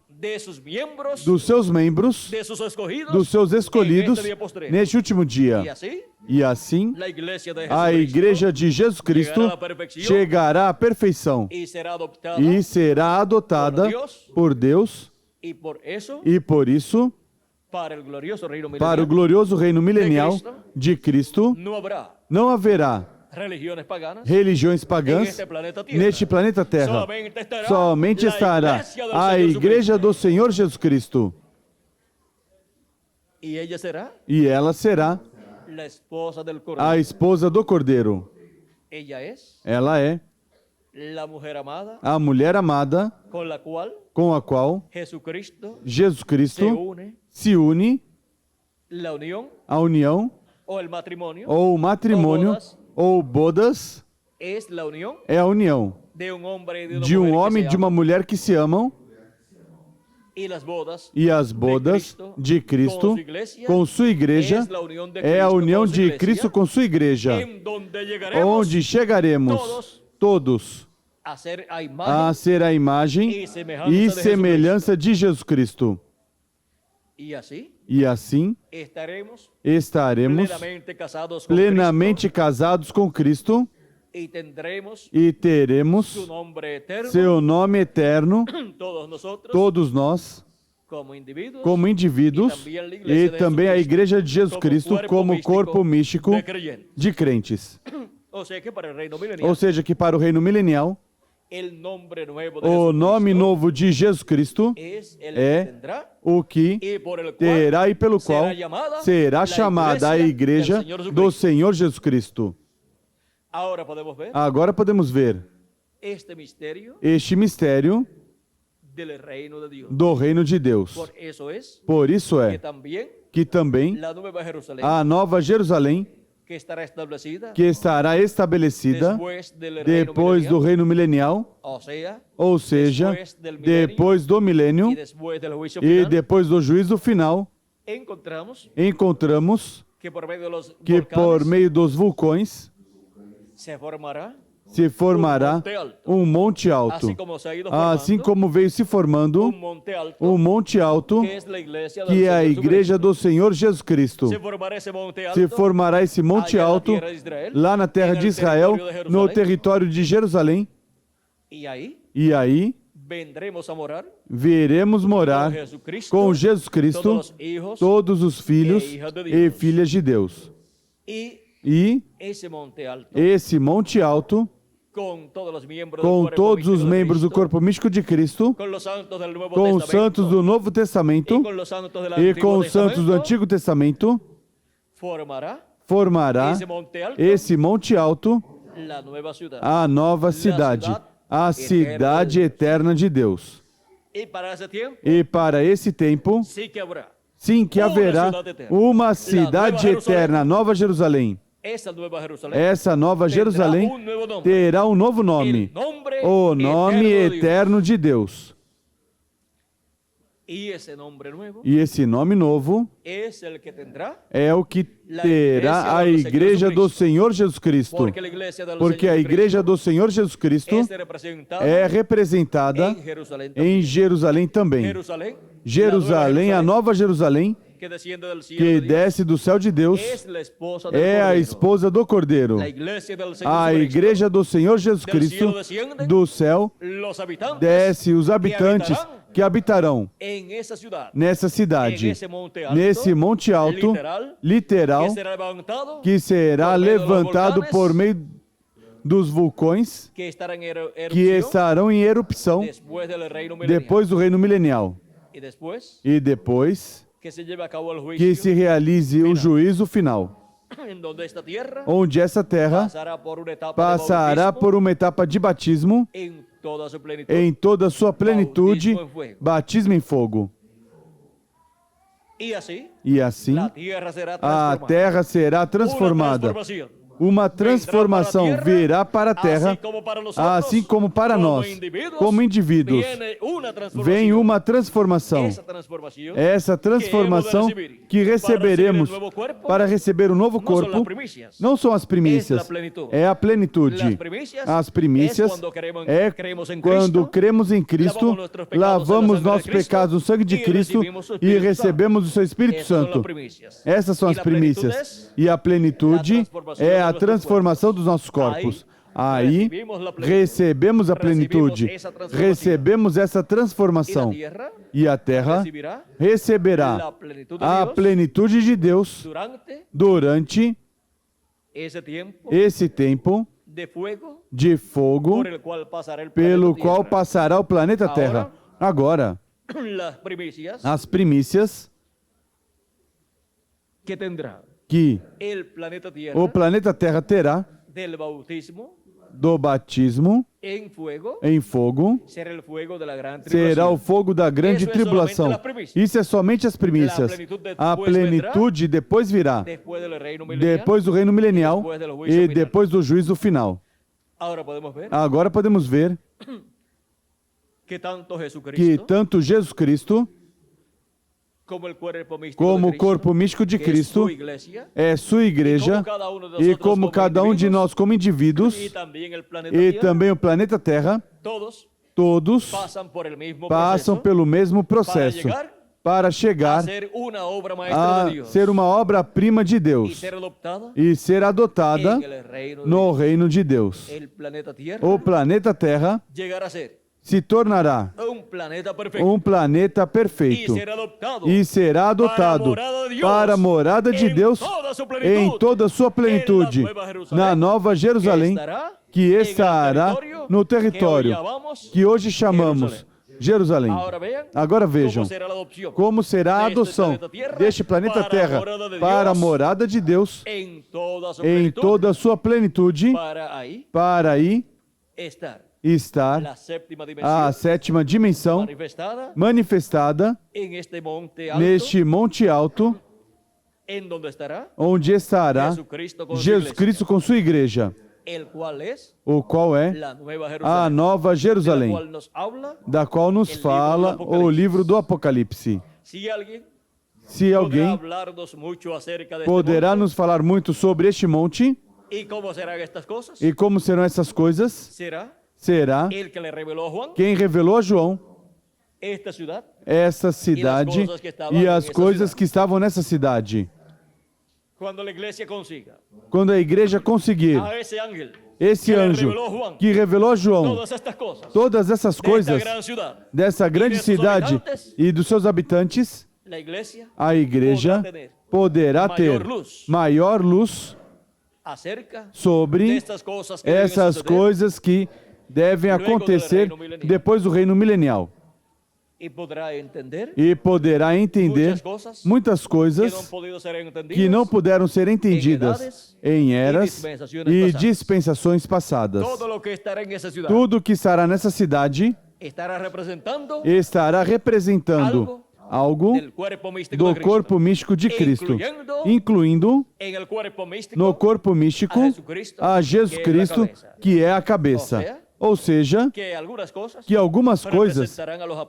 dos seus membros, dos seus escolhidos, neste último dia. E assim, a Igreja de Jesus Cristo chegará à perfeição e será adotada por Deus, e por isso, para o glorioso reino milenial de Cristo, não haverá religiões pagãs neste planeta Terra. Somente estará a Igreja do Senhor Jesus Cristo. E ela será a esposa do Cordeiro. Ela é a mulher amada com a qual Jesus Cristo se une, a união o el matrimonio, ou o matrimônio, bodas, ou bodas, es la unión é a união de un hombre y de una de um mujer que homem se e de uma aman. mulher que se amam, Y las bodas e as bodas de Cristo com sua igreja es la unión de é a Cristo união con su de iglesia, Cristo com sua igreja, en donde llegaremos onde chegaremos todos a ser a a imagen ser a imagem e semelhança de Jesus Cristo. y así E assim estaremos estaremos plenamente casados casados com con Cristo Cristo y tendremos e teremos su nombre eterno, seu nome eterno, todos nosotros todos nós, como indivíduos, e também a Igreja de Jesus Cristo como corpo místico de creyentes. de crentes. O sea que para el reino milenial, Ou seja, que para o reino milenial, el nombre nuevo de o nome Jesucristo novo de Jesus Cristo es el é que tendrá o que y por el cual terá e pelo qual será chamada a Igreja do Senhor Jesus Cristo. Ahora podemos ver Agora podemos ver este misterio este mistério del reino de Dios. do reino de Deus. Por eso es Por isso que é también que também la Nueva Jerusalén, a Nova Jerusalém, que estará establecida que estará estabelecida después del reino depois do milenial, reino milenial, o sea, ou seja, depois do milênio y después del juicio e final, depois do juízo final, encontramos que por medio de los que por volcanes meio dos vulcões se formará se formará um monte alto, así como se ha ido assim formando como veio se formando un monte alto, um monte alto, que es la iglesia del que é a Señor Igreja do Senhor Jesus Cristo. Jesucristo. Se formará ese monte alto Se formará esse monte allá en la alto tierra de Israel, lá na terra en de el Israel, territorio de no Jerusalén, território de Jerusalém, y ahí e aí vendremos a morar veremos morar con Jesucristo, com Jesus Cristo todos los hijos, todos os filhos e hijas de e Deus. filhas de Deus. y E esse monte alto esse monte alto, con todos los miembros com del cuerpo todos os místico de membros do Cristo, corpo místico de Cristo, con los santos del Nuevo com os Testamento, santos do Novo Testamento y con los santos del e Antiguo com os santos do Testamento, Antigo Testamento, formará ese monte alto esse monte alto la nueva ciudad. a nova cidade, a cidade eterna de Deus. Y para ese tiempo E para esse tempo, sí que habrá sim que haverá uma cidade eterna, a Nova Jerusalém. esa nueva Jerusalén. Essa Nova Jerusalém un nuevo nombre. terá um novo nome, El nombre o nome eterno de Dios. eterno de Deus. Y ese nombre nuevo E esse nome novo es el que tendrá, é o que terá a Igreja do Senhor Jesus Cristo. porque la iglesia del Porque Señor a Igreja do Senhor Jesus Cristo es representada é representada en Jerusalén también. em Jerusalém também. Jerusalén, Jerusalém, a Nova Jerusalém, que desciende del cielo que de Dios, desce do céu de Deus, es la esposa del é a Cordero. esposa do Cordeiro. La iglesia del Señor A Jesucristo, Igreja do Senhor Jesus Cristo, do céu, los habitantes desce os habitantes que habitarão en esa ciudad, nessa cidade, en ese monte alto, nesse monte alto, literal, que será levantado, que será por meio dos levantado volcanes, por meio dos vulcões que estará en erupción que estarão em erupção después del reino milenial. depois do reino milenial. Y después E depois que se lleve a cabo el juicio, que se realize o juízo final, en donde esta tierra onde essa terra pasará por una etapa de passará bautismo por uma etapa de batismo en toda su plenitud. em toda a sua plenitude, Bautismo em fogo. batismo em fogo. Y así, E assim la tierra será a transformada. terra será Una transformada. transformación. Uma transformação virá para a terra, assim como para nós, como indivíduos. Vem uma transformação. Essa transformação que receberemos para receber um novo corpo não são as primícias, é a plenitude. As primícias é quando cremos em Cristo, lavamos nossos pecados no sangue de Cristo e recebemos o seu Espírito Santo. Essas são as primícias. E a plenitude é a transformação dos nossos corpos. Aí recebemos a plenitude, recebemos essa transformação. E a terra receberá a plenitude de Deus durante esse tempo de fogo pelo qual passará o planeta Terra. Agora, as primícias que o planeta Terra terá do batismo em fogo, será o fogo da grande tribulação. Isso é somente as primícias. A plenitude depois virá, depois do reino milenial e depois do juízo final. Agora podemos ver que tanto Jesus Cristo como o corpo místico de Cristo é sua igreja, e como cada um de nós como indivíduos, e também o planeta Terra, todos passam pelo mesmo processo para chegar a ser uma obra-prima de Deus e ser adotada no reino de Deus. O planeta Terra se tornará um planeta perfeito e será adotado para a morada de Deus em toda a sua plenitude, na Nova Jerusalém, que estará no território que hoje chamamos Jerusalém. Agora vejam como será a adoção deste planeta Terra para a morada de Deus em toda a sua plenitude, para aí estar a sétima dimensão manifestada neste monte alto, onde estará Jesus Cristo com sua igreja, o qual é a Nova Jerusalém, da qual nos fala o livro do Apocalipse. Se alguém poderá nos falar muito sobre este monte e como serão essas coisas, será quem revelou a João essa cidade e as coisas que estavam nessa cidade. Quando a igreja conseguir, esse anjo que revelou a João todas essas coisas dessa grande cidade e dos seus habitantes, a igreja poderá ter maior luz sobre essas coisas que devem acontecer depois do reino milenial. E poderá entender muitas coisas que não puderam ser entendidas em eras e dispensações passadas. Tudo que estará nessa cidade estará representando algo do corpo místico de Cristo, incluindo no corpo místico a Jesus Cristo, que é a cabeça. Ou seja, que algumas coisas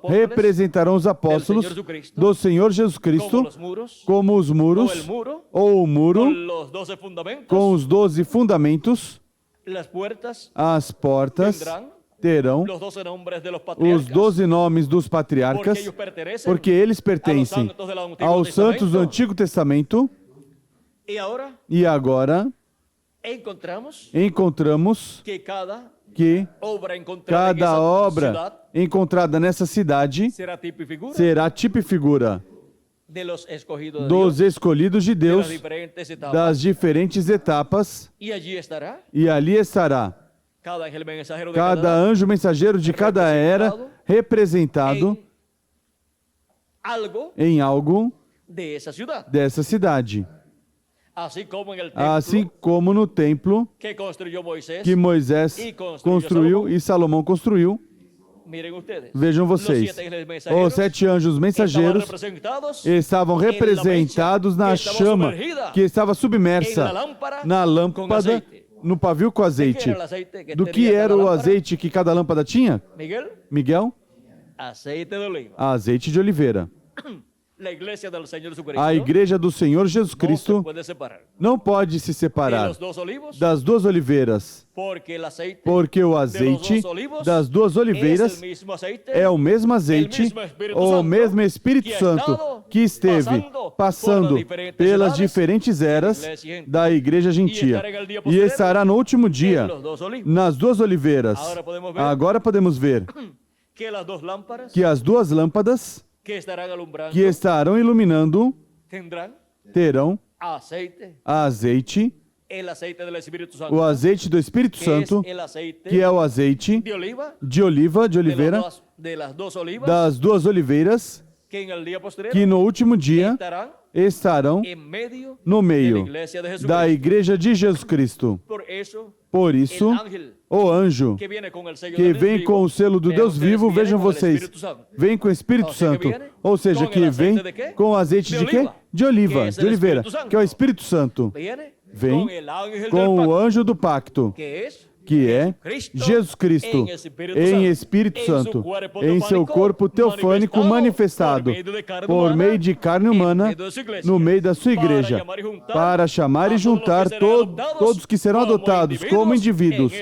representarão os apóstolos do Senhor Jesus Cristo, como os muros, ou o muro, com os 12 fundamentos. As portas terão os 12 nomes dos patriarcas, porque eles pertencem aos santos do Antigo Testamento. E agora encontramos que cada obra encontrada nessa cidade será tipo e figura dos escolhidos de Deus, das diferentes etapas, e ali estará cada anjo mensageiro de cada era representado em algo dessa cidade. Assim como no templo que Moisés construiu e Salomão construiu. Vejam vocês, os 7 anjos mensageiros estavam representados na chama que estava submersa na lâmpada, no pavio com azeite. Do que era o azeite que cada lâmpada tinha? Miguel? Azeite de oliveira. A igreja do Senhor Jesus Cristo não pode se separar das 2 oliveiras, porque o azeite das 2 oliveiras é o mesmo azeite, o mesmo Espírito Santo que esteve passando pelas diferentes eras da igreja gentia e estará no último dia nas 2 oliveiras. Agora podemos ver que as 2 lâmpadas que estarão iluminando terão azeite, o azeite do Espírito Santo, que é o azeite de oliveira, das 2 oliveiras, que no último dia estarão no meio da Igreja de Jesus Cristo. Por isso, o anjo que vem com o selo do Deus vivo, vejam vocês, vem com o Espírito Santo, ou seja, que vem com azeite de quê? De oliva, de oliveira, que é o Espírito Santo. Vem com o anjo do pacto, que é Jesus Cristo, em Espírito Santo, em seu corpo teofânico manifestado, por meio de carne humana, no meio da sua igreja, para chamar e juntar todos que serão adotados como indivíduos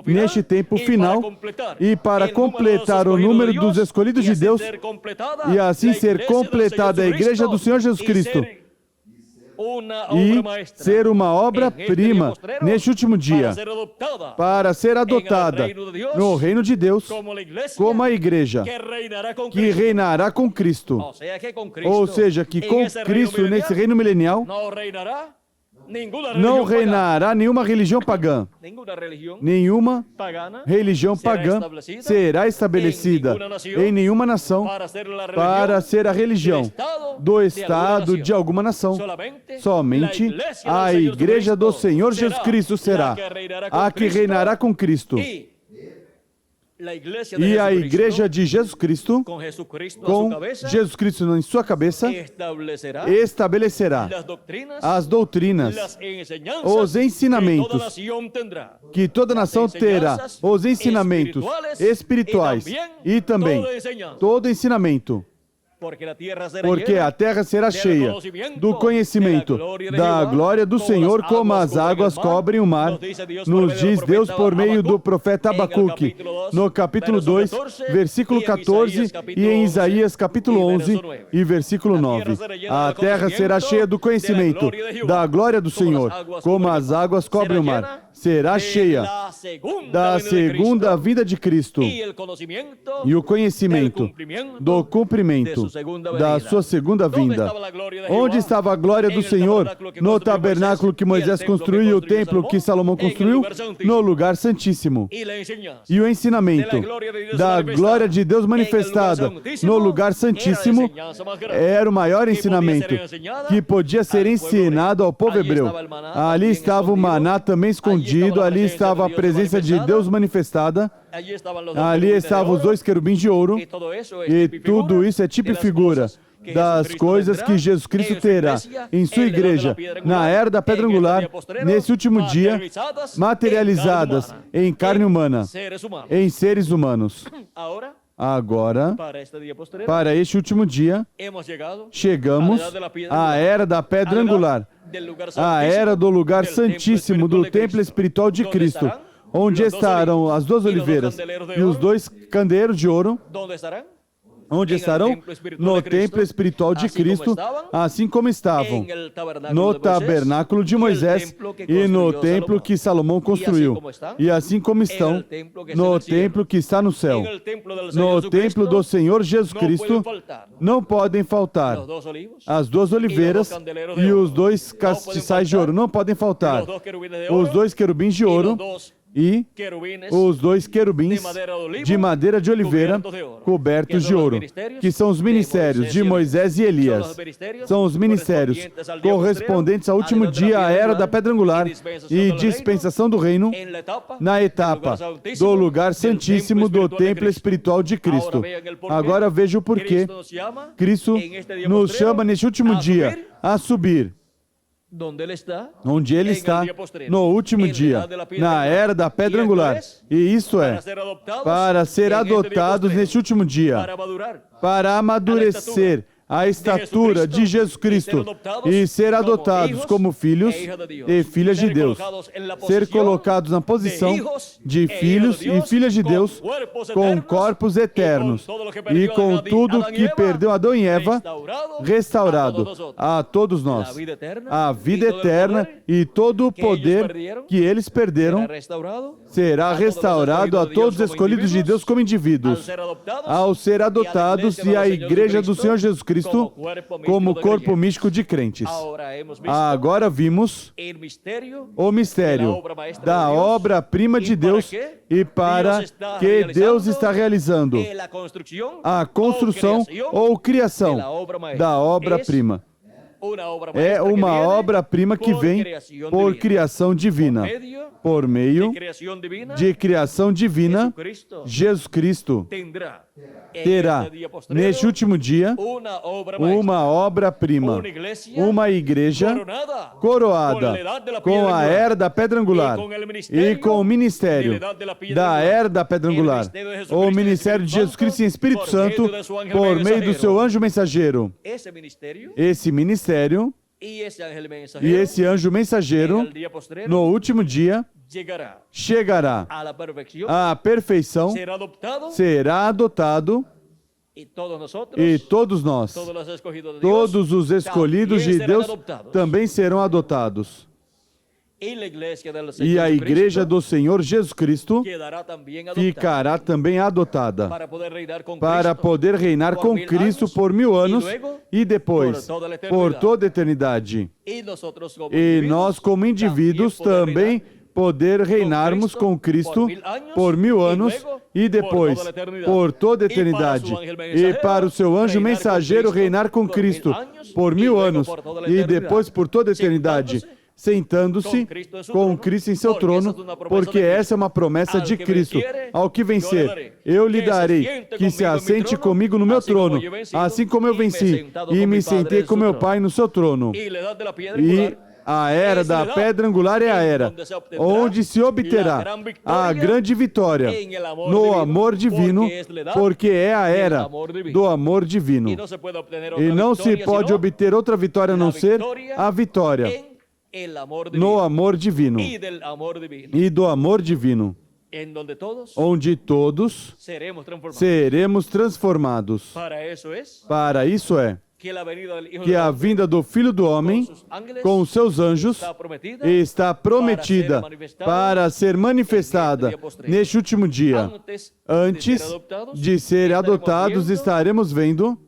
neste tempo final, e para completar o número dos escolhidos de Deus, e assim ser completada a igreja do Senhor Jesus Cristo, e ser uma obra-prima neste último dia, para ser adotada no reino de Deus, como a igreja que reinará com Cristo. Ou seja, que com Cristo, nesse reino milenial, não reinará nenhuma religião pagã. Nenhuma religião pagã será estabelecida em nenhuma nação para ser a religião do Estado de alguma nação. Somente a Igreja do Senhor Jesus Cristo será a que reinará com Cristo. E a Igreja de Jesus Cristo, com Jesus Cristo em sua cabeça, estabelecerá as doutrinas, os ensinamentos, que toda nação terá, os ensinamentos espirituais e também todo ensinamento. Porque a terra será cheia do conhecimento da glória do Senhor, como as águas cobrem o mar, nos diz Deus por meio do profeta Abacuque, no capítulo 2, versículo 14, e em Isaías capítulo 11 e versículo 9. A terra será cheia do conhecimento da glória do Senhor, como as águas cobrem o mar. Será cheia da segunda vinda de Cristo e o conhecimento do cumprimento da sua segunda vinda. Onde estava a glória do Senhor? No tabernáculo que Moisés construiu e o templo que Salomão construiu? No lugar santíssimo. E o ensinamento da glória de Deus manifestada no lugar santíssimo era o maior ensinamento que podia ser ensinado ao povo hebreu. Ali estava o maná também escondido. Ali estava a presença de Deus manifestada, ali estavam os dois querubins de ouro, e tudo isso é tipo e figura das coisas que Jesus Cristo terá em sua igreja, na era da pedra angular, nesse último dia, materializadas em carne humana, em seres humanos. Agora, para este último dia, chegamos à era da pedra angular, a era do lugar santíssimo do templo espiritual de Cristo, onde estarão as duas oliveiras e os dois candeeiros de ouro. Onde estarão? No templo espiritual de Cristo, assim como estavam no tabernáculo de Moisés e no templo que Salomão construiu, e assim como estão no templo que está no céu. No templo do Senhor Jesus Cristo não podem faltar as duas oliveiras e os dois castiçais de ouro, não podem faltar os dois querubins de ouro e os dois querubins de madeira de oliveira cobertos de ouro, que são os ministérios de Moisés e Elias. São os ministérios correspondentes ao último dia, à era da pedra angular e dispensação do reino, na etapa do lugar santíssimo do templo espiritual de Cristo. Agora veja o porquê Cristo nos chama neste último dia a subir. Onde ele está no último dia, na era da pedra angular. E isso é para ser adotados neste último dia, para amadurecer a estatura de Jesus Cristo e ser adotados como filhos e filhas de Deus, ser colocados na posição de filhos e filhas de Deus com corpos eternos e com tudo que perdeu Adão e Eva restaurado a todos nós. A vida eterna e todo o poder que eles perderam será restaurado a todos os escolhidos de Deus como indivíduos, ao ser adotados, e a igreja do Senhor Jesus Cristo como corpo místico de crentes. Agora vimos o mistério da obra-prima de Deus, e para que Deus está realizando a construção ou criação da obra-prima. É uma obra-prima que vem por criação divina. Por meio de criação divina, Jesus Cristo terá, neste último dia, uma obra-prima, uma igreja coroada com a era da pedra angular e com o ministério da era da pedra angular, o ministério de Jesus Cristo em Espírito Santo, por meio do seu anjo mensageiro. Esse ministério e esse anjo mensageiro, no último dia, chegará à perfeição, será adotado, e todos nós, todos os escolhidos de Deus, também serão adotados. E a igreja do Senhor Jesus Cristo ficará também adotada para poder reinar com Cristo por 1000 anos e depois por toda a eternidade. E nós, como indivíduos, também poder reinarmos com Cristo por 1000 anos e depois por toda a eternidade. E para o seu anjo mensageiro reinar com Cristo por 1000 anos e depois por toda a eternidade, sentando-se com Cristo em seu trono, porque essa é uma promessa de Cristo. Ao que vencer, eu lhe darei que se assente comigo no meu trono, assim como eu venci e me sentei com meu Pai no seu trono. E a era da pedra angular é a era onde se obterá a grande vitória no amor divino, porque é a era do amor divino. E não se pode obter outra vitória a não ser a vitória no amor divino e do amor divino, onde todos seremos transformados. Para isso é que a vinda do Filho do Homem, com os seus anjos, está prometida para ser manifestada neste último dia. Antes de ser adotados, estaremos vendo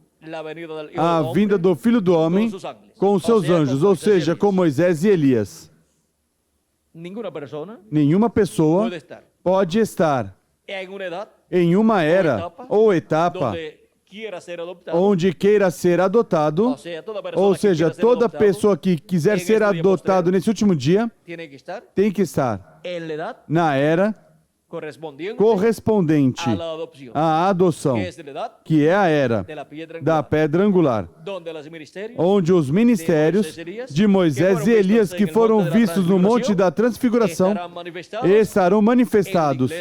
a vinda do Filho do Homem com os seus anjos, ou seja, com Moisés e Elias. Nenhuma pessoa pode estar em uma era ou etapa onde queira ser adotado, ou seja, toda pessoa que quiser ser adotado nesse último dia tem que estar na era correspondente à adoção, que é a era da pedra angular, onde os ministérios de Moisés e Elias, que foram vistos no Monte da Transfiguração, estarão manifestados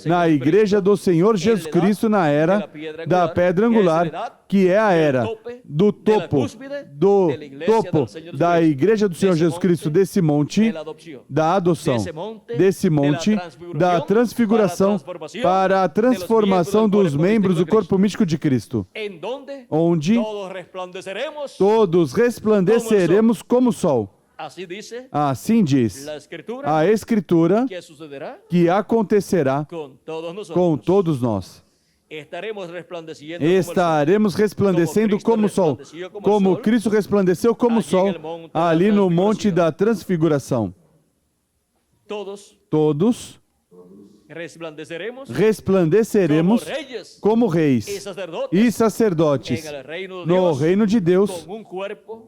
na igreja do Senhor Jesus Cristo na era da pedra angular, que é a era do topo da igreja do Senhor Jesus Cristo, desse monte da adoção, desse monte da transfiguração, para a transformação dos membros do corpo místico de Cristo, onde todos resplandeceremos como o sol. Assim diz a Escritura, que acontecerá com todos nós. Estaremos resplandecendo como o sol, como Cristo resplandeceu como o sol ali no Monte da Transfiguração. Todos resplandeceremos como reis e sacerdotes no reino de Deus,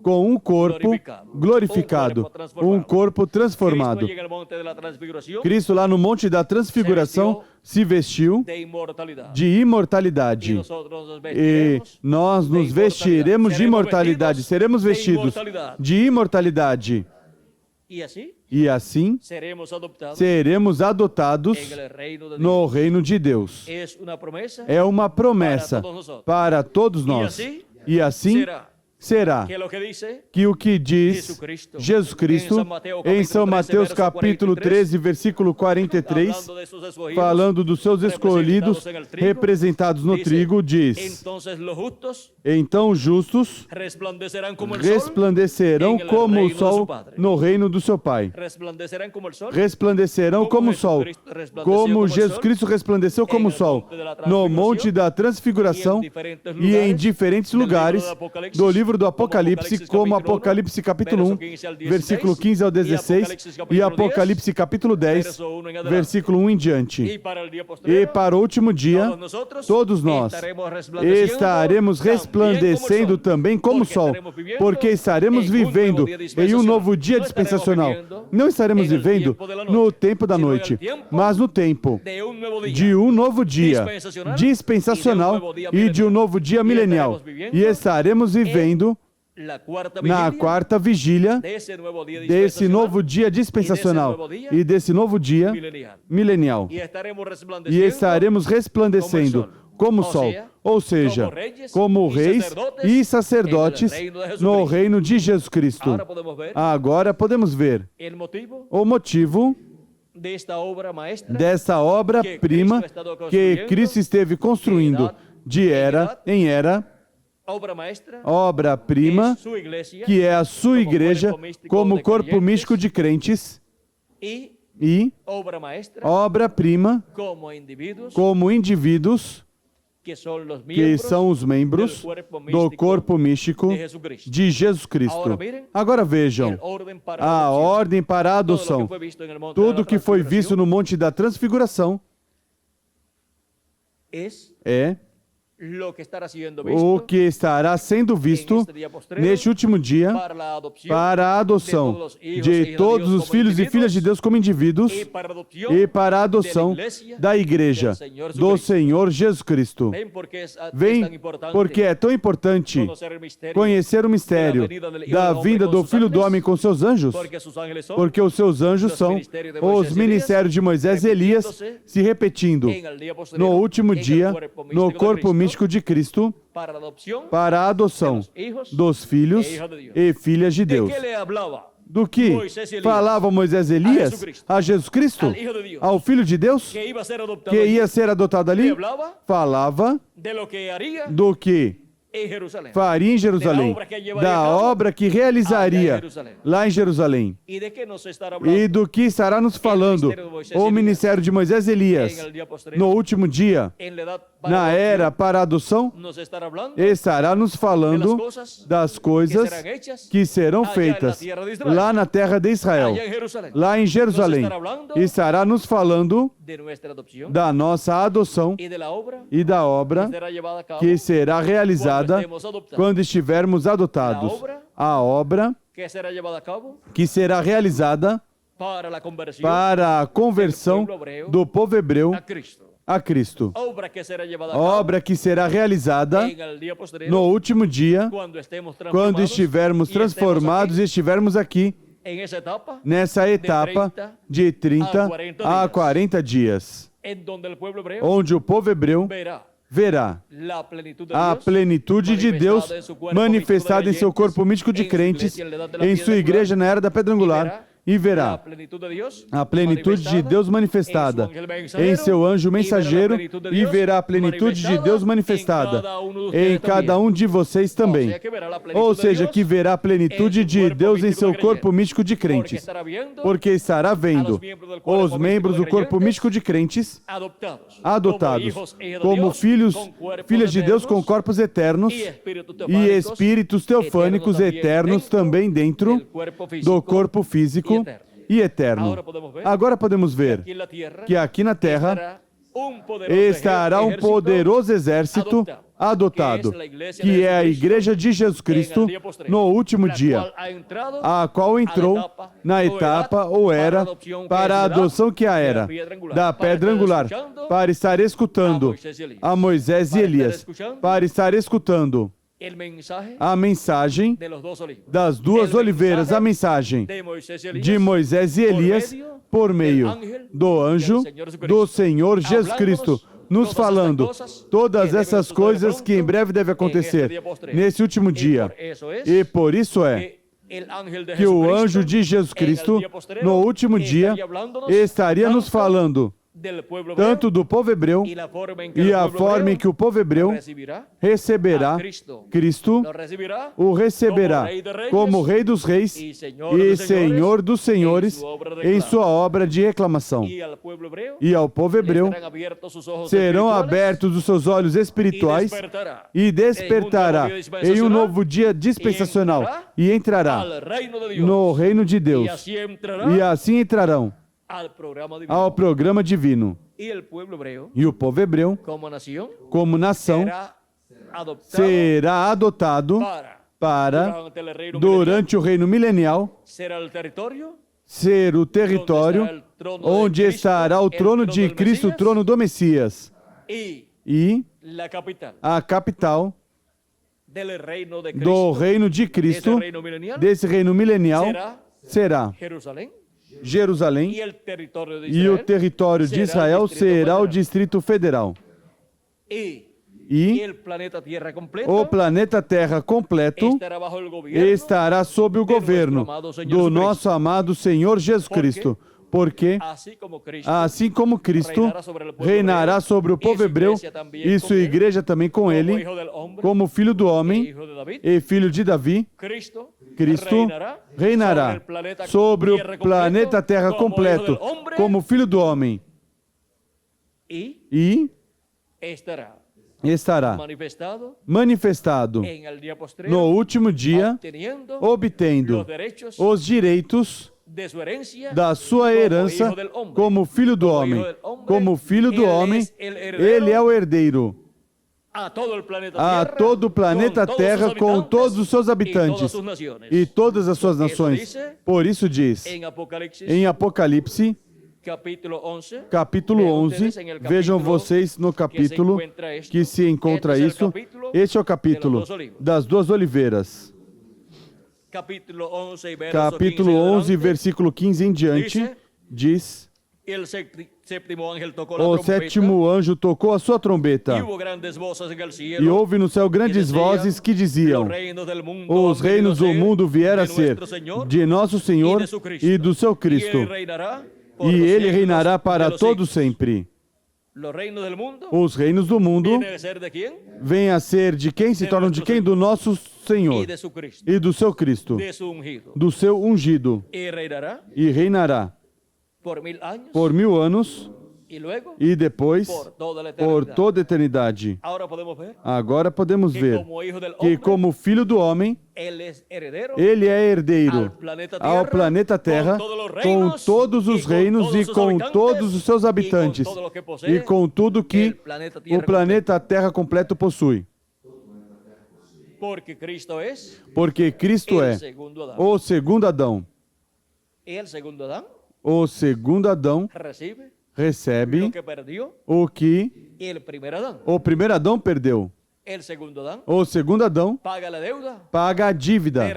com um corpo glorificado, um corpo transformado. Cristo, lá no Monte da Transfiguração, se vestiu de imortalidade, e nós nos vestiremos de imortalidade, seremos vestidos de imortalidade. E assim seremos adotados no reino de Deus. É uma promessa para todos nós. E assim será que o que diz Jesus Cristo em São Mateus capítulo 13, versículo 43, falando dos seus escolhidos representados no trigo, diz: então os justos resplandecerão como o sol no reino do seu Pai. Resplandecerão como o sol, como Jesus Cristo resplandeceu como o sol no Monte da Transfiguração e em diferentes lugares do livro livro do Apocalipse como Apocalipse capítulo 1, versículo 15 ao 16, e Apocalipse capítulo 10, versículo 1 em diante. E para o último dia, todos nós estaremos resplandecendo também como o sol, porque estaremos vivendo em um novo dia dispensacional. Não estaremos vivendo no tempo da noite, mas no tempo de um novo dia dispensacional e de um novo dia milenial. E estaremos vivendo na quarta vigília desse novo dia dispensacional e desse novo dia milenial. E estaremos resplandecendo como o sol, ou seja, como reis e sacerdotes no reino de Jesus Cristo. Agora podemos ver o motivo dessa obra-prima que Cristo esteve construindo de era em era, obra-prima que é a sua igreja como corpo místico de crentes, e obra-prima como indivíduos que são os membros do corpo místico de Jesus Cristo. Agora vejam, a ordem para a adoção. Tudo que foi visto no Monte da Transfiguração é o que estará sendo visto neste último dia para a adoção de todos os filhos e filhas de Deus como indivíduos e para a adoção da igreja do Senhor Jesus Cristo. Vem porque é tão importante conhecer o mistério da vinda do Filho do Homem com seus anjos, porque os seus anjos são os ministérios de Moisés e Elias se repetindo no último dia no corpo místico de Cristo para a adoção dos filhos e filhas de Deus. Do que falava Moisés e Elias a Jesus Cristo, ao Filho de Deus, que ia ser adotado ali, falava do que faria em Jerusalém, da obra que realizaria lá em Jerusalém. E do que estará nos falando o ministério de Moisés e Elias no último dia, na era para a adoção, estará nos falando das coisas que serão feitas lá na terra de Israel, lá em Jerusalém. Estará nos falando da nossa adoção e da obra que será realizada quando estivermos adotados. A obra que será realizada para a conversão do povo hebreu a Cristo. Obra que será realizada no último dia, quando estivermos transformados e estivermos aqui, nessa etapa de 30 a 40 dias, onde o povo hebreu verá a plenitude de Deus manifestada em seu corpo místico de crentes, em sua igreja na era da pedra angular, e verá a plenitude de Deus manifestada em seu anjo mensageiro, e verá a plenitude de Deus manifestada em cada um de vocês também. Ou seja, que verá a plenitude de Deus em seu corpo místico de crentes, porque estará vendo os membros do corpo místico de crentes adotados como filhos, filhas de Deus com corpos eternos e espíritos teofânicos eternos também dentro do corpo físico e eterno. Agora podemos ver que aqui na terra estará um poderoso exército adotado, que é a igreja de Jesus Cristo no último dia, a qual entrou na etapa ou era para a adoção que a era da pedra angular, para estar escutando a Moisés e Elias, para estar escutando a mensagem das duas oliveiras, a mensagem de Moisés e Elias por meio do anjo do Senhor Jesus Cristo, nos falando todas essas coisas que em breve devem acontecer nesse último dia. E por isso é que o anjo de Jesus Cristo, no último dia, estaria nos falando tanto do povo hebreu e a forma em que o povo hebreu receberá Cristo, o receberá como Rei dos Reis e Senhor dos Senhores em sua obra de reclamação. E ao povo hebreu serão abertos os seus olhos espirituais e despertará em um novo dia dispensacional e entrará no reino de Deus. E assim entrarão ao programa divino. E o povo hebreu, como nação, será adotado para, durante o reino milenial, ser o território onde estará o trono de Cristo, o trono do Messias. E a capital do reino de Cristo, desse reino milenial, será Jerusalém, e o território de Israel será o Distrito Federal. E o planeta Terra completo estará sob o governo do nosso amado Senhor Jesus Cristo. Porque, assim como Cristo reinará sobre o povo hebreu e sua igreja também com ele, como filho do homem e filho de Davi, Cristo reinará sobre o planeta Terra completo, como filho do homem, e estará manifestado no último dia, obtendo os direitos da sua herança como filho do homem. Como filho do homem, ele é o herdeiro a todo o planeta Terra com todos os seus habitantes e todas as suas nações. Por isso diz em Apocalipse, capítulo 11, vejam vocês no capítulo que se encontra isso. Este é o capítulo das duas oliveiras. Capítulo 11, versículo 15 em diante, diz: o sétimo anjo tocou a sua trombeta, e houve no céu grandes vozes que diziam: os reinos do mundo vieram a ser de nosso Senhor e do seu Cristo, e ele reinará para todo sempre. Os reinos do mundo vêm a ser de quem? Se tornam de quem? Do nosso Senhor e do seu Cristo, do seu ungido, e reinará por 1000 anos e depois por toda a eternidade. Agora podemos ver que como filho do homem, ele é herdeiro ao planeta Terra com todos os reinos e com todos os seus habitantes e com tudo que o planeta Terra completo possui. Porque Cristo é o segundo Adão. O segundo Adão recebe o que o primeiro Adão perdeu. O segundo Adão paga a dívida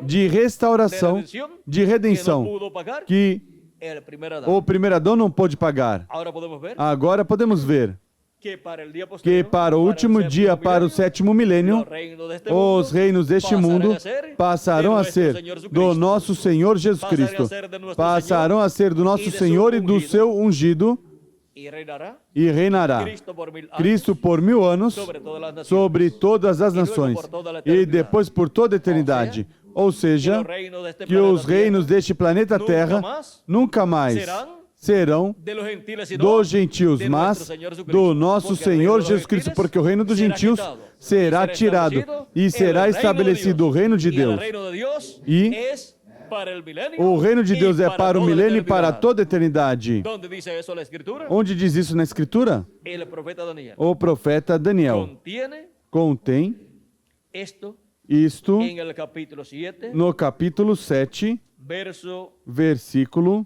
de restauração, de redenção, que o primeiro Adão não pôde pagar. Agora podemos ver que para o último dia, para o sétimo milênio, os reinos deste mundo passarão a ser do nosso Senhor Jesus Cristo, passarão a ser do nosso Senhor e do seu ungido, e reinará Cristo por 1000 anos sobre todas as nações e depois por toda a eternidade. Ou seja, que os reinos deste planeta Terra nunca mais serão dos gentios, mas do nosso Senhor Jesus Cristo, porque o reino dos gentios será tirado e será estabelecido o reino de Deus. E o reino de Deus é para o milênio e para toda a eternidade. Onde diz isso na Escritura? O profeta Daniel contém isto no capítulo 7, versículo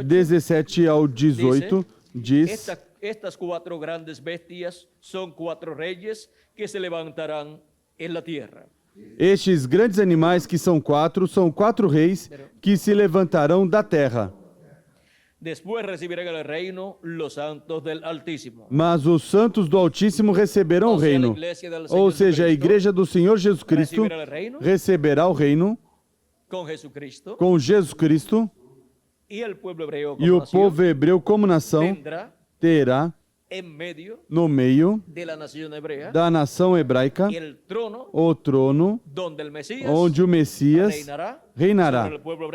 17 ao 18, diz: estas 4 grandes bestias são 4 reis que se levantarão na terra. Estes grandes animais que são 4 reis que se levantarão da terra. Mas os santos do Altíssimo receberão o reino. Ou seja, a igreja do Senhor Jesus Cristo receberá o reino com Jesus Cristo y el pueblo hebreo E como o nación povo hebreu, como nação, tendrá terá en medio no meio de la nación hebrea da nação hebraica el trono o trono donde el Mesías onde o Messias reinará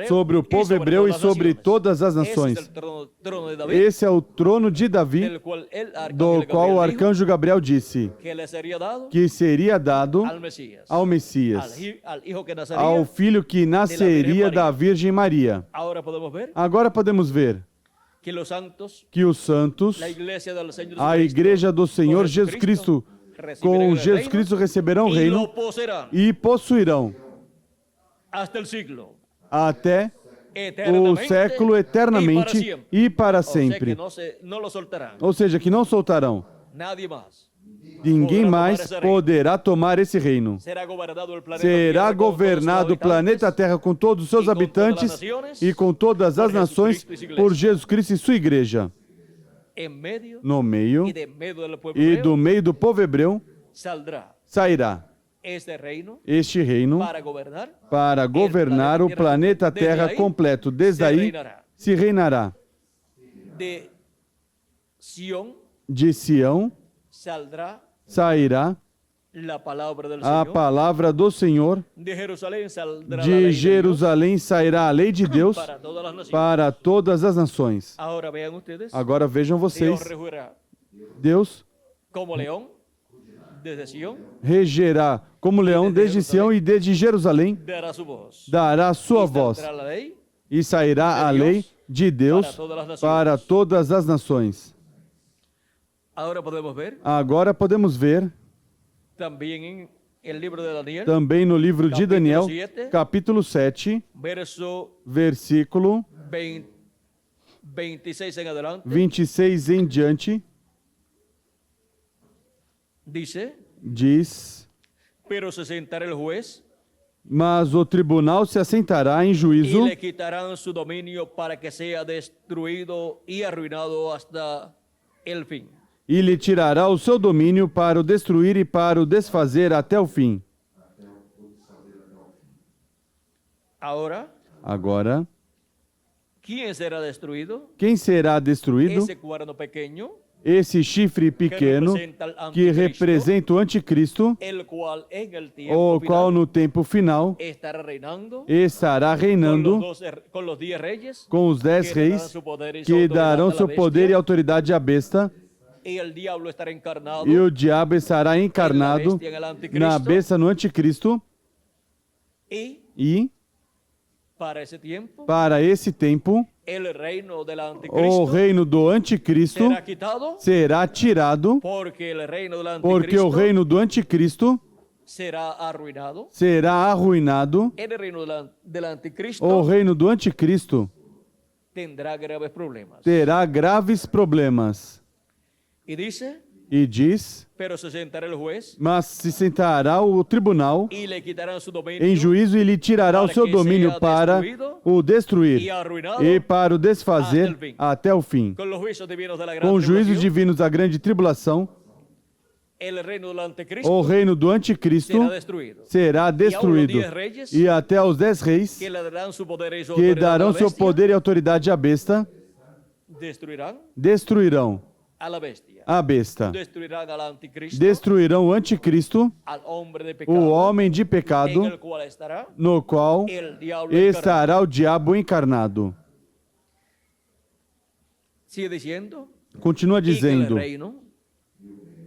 sobre o povo hebreu e sobre todas as nações. Ese es el trono de David, Esse é o trono de Davi, del cual el do arcángel qual o Gabriel dijo arcanjo Gabriel disse que le sería dado que seria dado al Mesías, ao Messias, al hijo que nacería. ao filho que nasceria da Virgem Maria. Ahora podemos ver Agora podemos ver que los santos, que os santos, la iglesia del Señor a Jesucristo, Igreja do Senhor con Jesus Cristo, recibirán com el Jesus reino Cristo receberão o y reino lo poseerán e possuirão hasta el siglo, até o eternamente século y para eternamente siempre. e para O sea que sempre. no lo soltarán Ou seja, que não soltarão. nadie más. Ninguém Poderá mais tomar esse reino. poderá tomar esse reino. Será gobernado el planeta Será Tierra con todos sus governado o planeta habitantes Terra com todos os seus e com todas habitantes as nações, e com todas as por nações Jesucristo e sua igreja. por Jesus Cristo e sua igreja. en medio No meio y de medio del pueblo e hebreo do meio do povo hebreu saldrá sairá este reino este reino para governar o planeta Terra completo. Desde aí se reinará. de Sión De Sião saldrá sairá la palabra del a Señor. palavra do Senhor. De Jerusalém saldrá la ley De de Dios Jerusalém sairá a lei de Deus para todas las naciones. para todas as nações. Ahora vean ustedes, Agora vejam Dios vocês, regirá Deus como león desde Sión, regerá como leão desde Sião e desde Jerusalém dará su voz. dará sua Y voz saldrá la lei e sairá a lei de Deus para todas as nações. Ahora podemos ver Agora podemos ver también en el libro de Daniel, também no livro de Daniel, capítulo 7, verso versículo 26 en adelante, 26 em diante, dice, diz: pero se sentará el juez mas o tribunal se assentará em y juízo le quitarán su dominio para que sea destruido y arruinado hasta el fin. e lhe tirará o seu domínio para o destruir e para o desfazer até o fim. Ahora, Agora, ¿quién será destruido? quem será destruído? Ese cuerno pequeño, Esse chifre pequeno que representa o anticristo, el cual en el tiempo o qual final no tempo final estará reinando estará reinando con los 10 reyes com os 10 reis que darão seu poder e autoridade à besta, y el diablo estará encarnado e o diabo estará encarnado na besta no anticristo, y e para ese tiempo para esse tempo el reino del o anticristo reino do anticristo será quitado será tirado, porque el reino del porque o anticristo reino do anticristo será arruinado. será arruinado. El reino del anticristo O reino do anticristo tendrá graves problemas. terá graves problemas. Y dice, E diz: pero se sentará el juez mas se sentará o tribunal y le quitarán su dominio em juízo e lhe tirará o seu domínio para o destruir y arruinado e para o desfazer até o fim. con los juicios divinos de la gran Com os juízos tribulación. divinos da grande tribulação, El reino del anticristo o reino do anticristo será destruído. será destruído. E até os 10 reis Que le darán su poder y su que autoridad a darão la seu bestia, poder e autoridade à besta, destruirão a la bestia. a besta. Destruirán al anticristo, Destruirão o anticristo, al hombre de pecado, o homem de en pecado, el cual estará no qual el diablo encarnado. estará o diabo encarnado. Sigue diciendo, Continua y que el dizendo: reino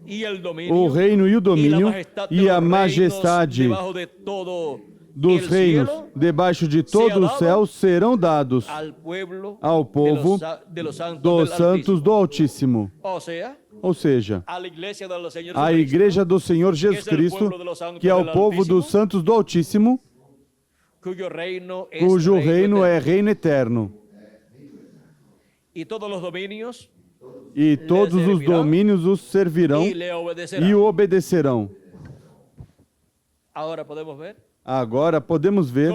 y el dominio o reino e o domínio e a majestade debajo de todo dos el reinos cielo debaixo de todo o céu serão dados al pueblo ao povo de los santos dos del santos do Altíssimo. O sea, Ou seja, a la iglesia del Señor a Jesucristo, igreja do Senhor Jesus Cristo, que é o povo dos santos do Altíssimo, cuyo reino es cujo reino eterno. é reino eterno. Y todos los dominios E todos os domínios os servirão y le obedecerán. e o obedecerão. Ahora podemos ver Agora podemos ver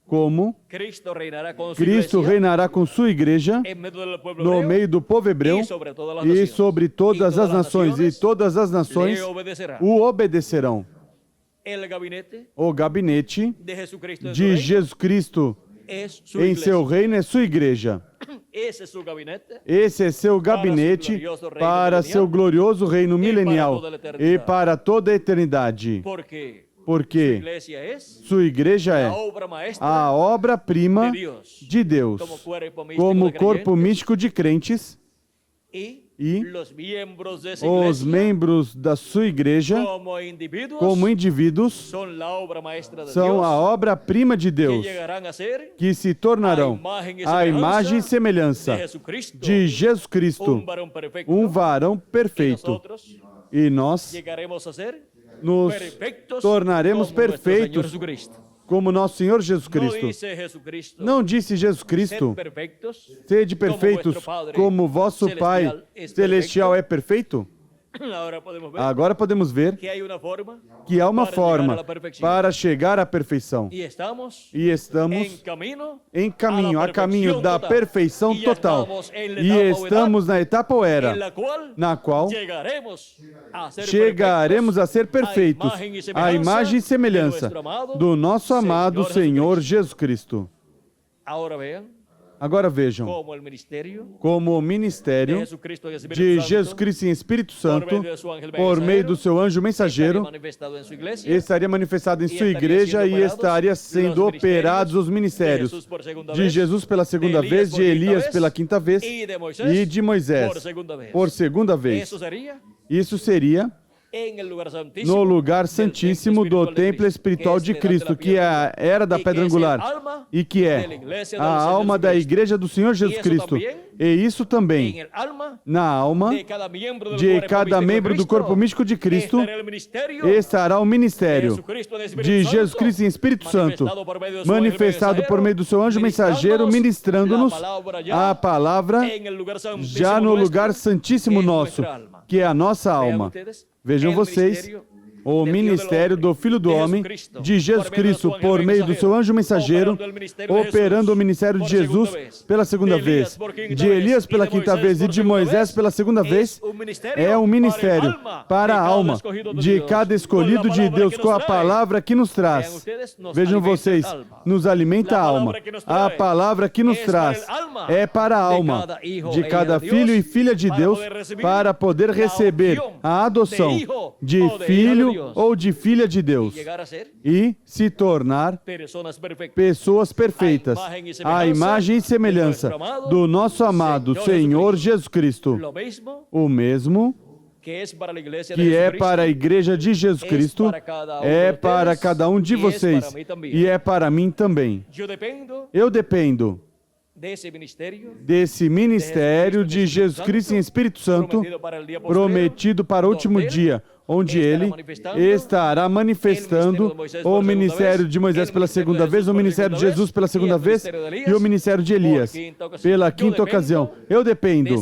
como Cristo reinará con su Cristo iglesia reinará com sua igreja en medio del pueblo no hebreo meio do povo hebreu y sobre todas las e naciones. sobre todas Y as nações, e todas as nações le obedecerán. o obedecerão. El gabinete O gabinete de Jesucristo en su de reino Jesus Cristo es su em iglesia. seu reino é sua igreja. Ese es su gabinete. Esse é seu gabinete para seu glorioso reino milenial e para toda a eternidade. Porque su Porque iglesia es sua igreja é la obra maestra a obra-prima de Dios. de Deus, Como cuerpo místico como de corpo creyentes. místico de crentes, Y e los miembros de esa os iglesia, membros da sua igreja, como indivíduos, son la obra maestra de são Dios, a obra-prima de que Deus, llegarán a ser que se tornarão a imagem e semelhança de Jesucristo, de Jesus Cristo, un varón perfecto, um varão y perfeito. nosotros E nós llegaremos a ser nos perfectos tornaremos como nuestro Señor perfeitos Jesucristo. como nosso Senhor Jesus No Cristo. dice Jesucristo, Não disse Jesus sed Cristo, perfectos, sede perfeitos vuestro Padre como vosso Pai celestial es celestial é perfeito? Ahora podemos ver Agora podemos ver que hay una forma que há uma para forma llegar a la perfección. para chegar à perfeição. Y estamos E estamos en camino a caminho da perfeição Y ya total. estamos en la E etapa o estamos na etapa ou en era, la cual na qual llegaremos a ser chegaremos a ser perfeitos, perfeitos à imagem e semelhança de nuestro amado do nosso amado Senhor Senhor Jesus Cristo. Ahora vean Agora vejam como el ministerio como o de ministério Jesucristo y Espíritu de Santo, Jesus Cristo em Espírito Santo, medio de su ángel por meio do seu anjo estaría mensageiro, manifestado en su iglesia, estaria manifestado em sua estaria igreja sendo e estaria operados sendo os operados os ministérios de Jesus por segunda de vez, Jesus pela segunda de vez, Elias de por quinta Elias vez, pela quinta vez y de Moisés e de Moisés por segunda vez. por segunda vez. Eso sería Isso seria en el lugar santísimo no lugar del santíssimo do templo espiritual de Cristo, que é a era da pedra angular e que é a alma da igreja do Senhor Jesus Cristo. E isso en também el alma na alma de cada miembro de cada membro do corpo místico de Cristo estará el ministerio estará o ministério de Jesus Cristo em Espírito Santo, manifestado por meio do seu anjo mensageiro, ministrando-nos a palavra en el lugar santísimo já no nuestro, lugar santíssimo que es nosso, nuestra alma. que é a nossa Vean alma. ustedes, Vejam el vocês ministerio o del ministério Hijo del do Filho do Homem, Homem, de Jesus Cristo, de Jesus por meio do Cristo, seu por anjo meio do seu anjo mensageiro, operando o ministério de por segunda Jesus vez, pela segunda de Elias vez, por quinta de vez, Elias e pela de quinta Moisés vez e por de segunda Moisés vez, pela segunda vez. É um ministério para a alma de cada escolhido de Deus, com a palavra que nos traz. Vejam vocês, nos alimenta a alma. A palavra que nos traz é para a alma de cada filho e filha de Deus, para poder receber a adoção de filho ou de filha de Deus llegar a ser e se tornar personas perfectas. pessoas perfeitas, à imagem e semelhança do nosso amado Senhor Jesus Cristo. Lo mismo O mesmo que es para la iglesia de que é Jesucristo, para a igreja de Jesus Cristo, é para cada um de vocês e é para mim também. yo dependo Eu dependo desse ministério desse ministério de Jesus Cristo em Espírito Santo, prometido para o último dia, onde ele estará manifestando o ministério de Moisés pela segunda vez, o ministério de Jesus pela segunda vez e o ministério de Elias pela quinta ocasião. Eu dependo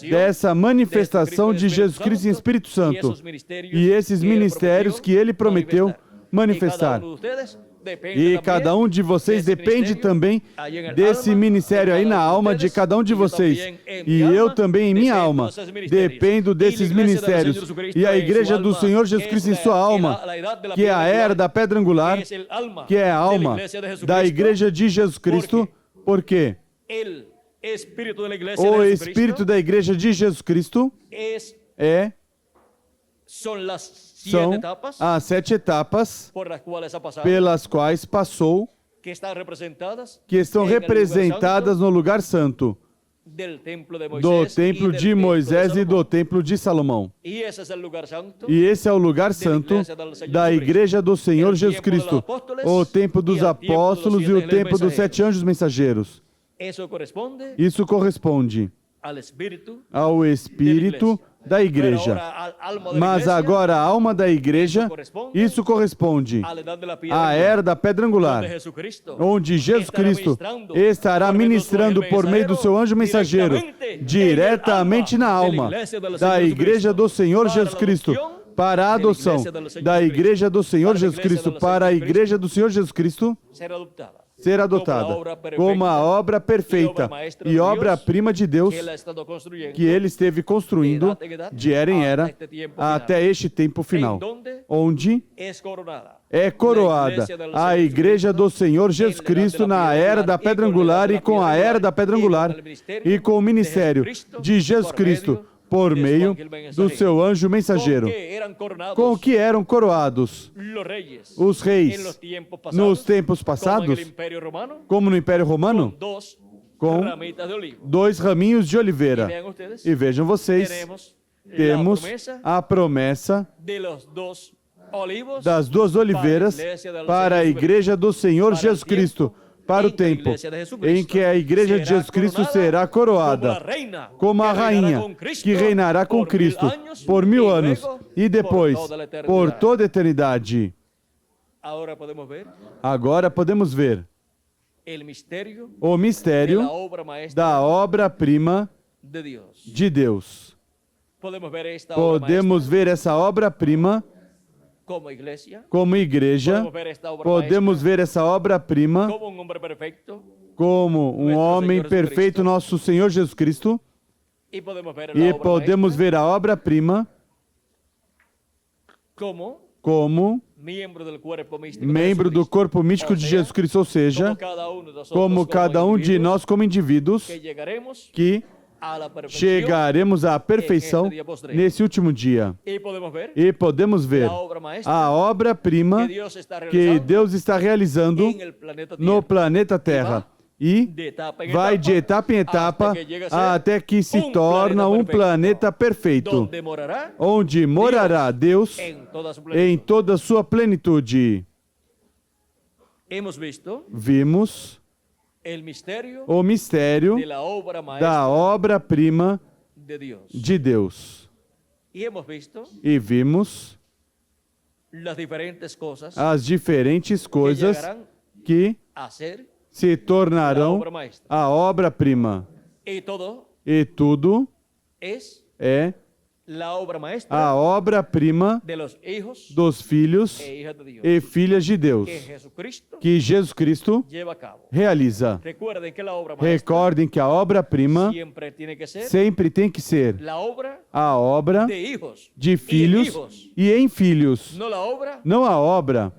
dessa manifestação de Jesus Cristo em Espírito Santo e esses ministérios que ele prometeu manifestar. E cada um de vocês depende também desse ministério aí na alma de cada um de vocês. E eu também em minha alma dependo desses ministérios. E a igreja do Senhor Jesus Cristo em sua alma, que é a era da pedra angular, que é a alma da igreja de Jesus Cristo, porque o Espírito da igreja de Jesus Cristo são as 7 etapas pelas quais passou, que estão representadas no lugar santo do templo de Moisés e do templo de Salomão. E esse é o lugar santo da igreja do Senhor Jesus Cristo, o templo dos apóstolos e o templo dos 7 anjos mensageiros. Isso corresponde ao Espírito da igreja. Mas agora a alma da igreja, isso corresponde à era da pedra angular, onde Jesus Cristo estará ministrando por meio do seu anjo mensageiro diretamente na alma da igreja do Senhor Jesus Cristo, para a adoção da igreja do Senhor Jesus Cristo, para a igreja do Senhor Jesus Cristo ser adotada como a obra perfeita e obra-prima de Deus que ele esteve construindo de era em era até este tempo final, onde é coroada a Igreja do Senhor Jesus Cristo na era da pedra angular e com a era da pedra angular e com o ministério de Jesus Cristo por meio do seu anjo mensageiro. Com o que eram coroados os reis nos tempos passados, como no Império Romano, com 2 raminhos de oliveira. E vejam vocês, temos a promessa das 2 oliveiras para a Igreja do Senhor Jesus Cristo, para o tempo em que a Igreja de Jesus Cristo será coroada como a rainha que reinará com Cristo por 1000 anos e depois por toda a eternidade. Agora podemos ver o mistério da obra-prima de Deus. Podemos ver essa obra-prima como igreja, podemos ver essa obra-prima como um homem perfeito, nosso Senhor Jesus Cristo, e podemos ver a obra-prima como membro do corpo místico de Jesus Cristo, ou seja, como cada um de nós como indivíduos que chegaremos à perfeição nesse último dia. E podemos ver a obra-prima que Deus está realizando no planeta Terra. E vai de etapa em etapa até que se torna um planeta perfeito, onde morará Deus em toda a sua plenitude. Vimos o mistério da obra-prima de Deus. E vimos as diferentes coisas que se tornarão a obra-prima. E tudo é a obra-prima dos filhos e filhas de Deus que Jesus Cristo realiza. Recordem que a obra-prima sempre tem que ser a obra de filhos e em filhos, não a obra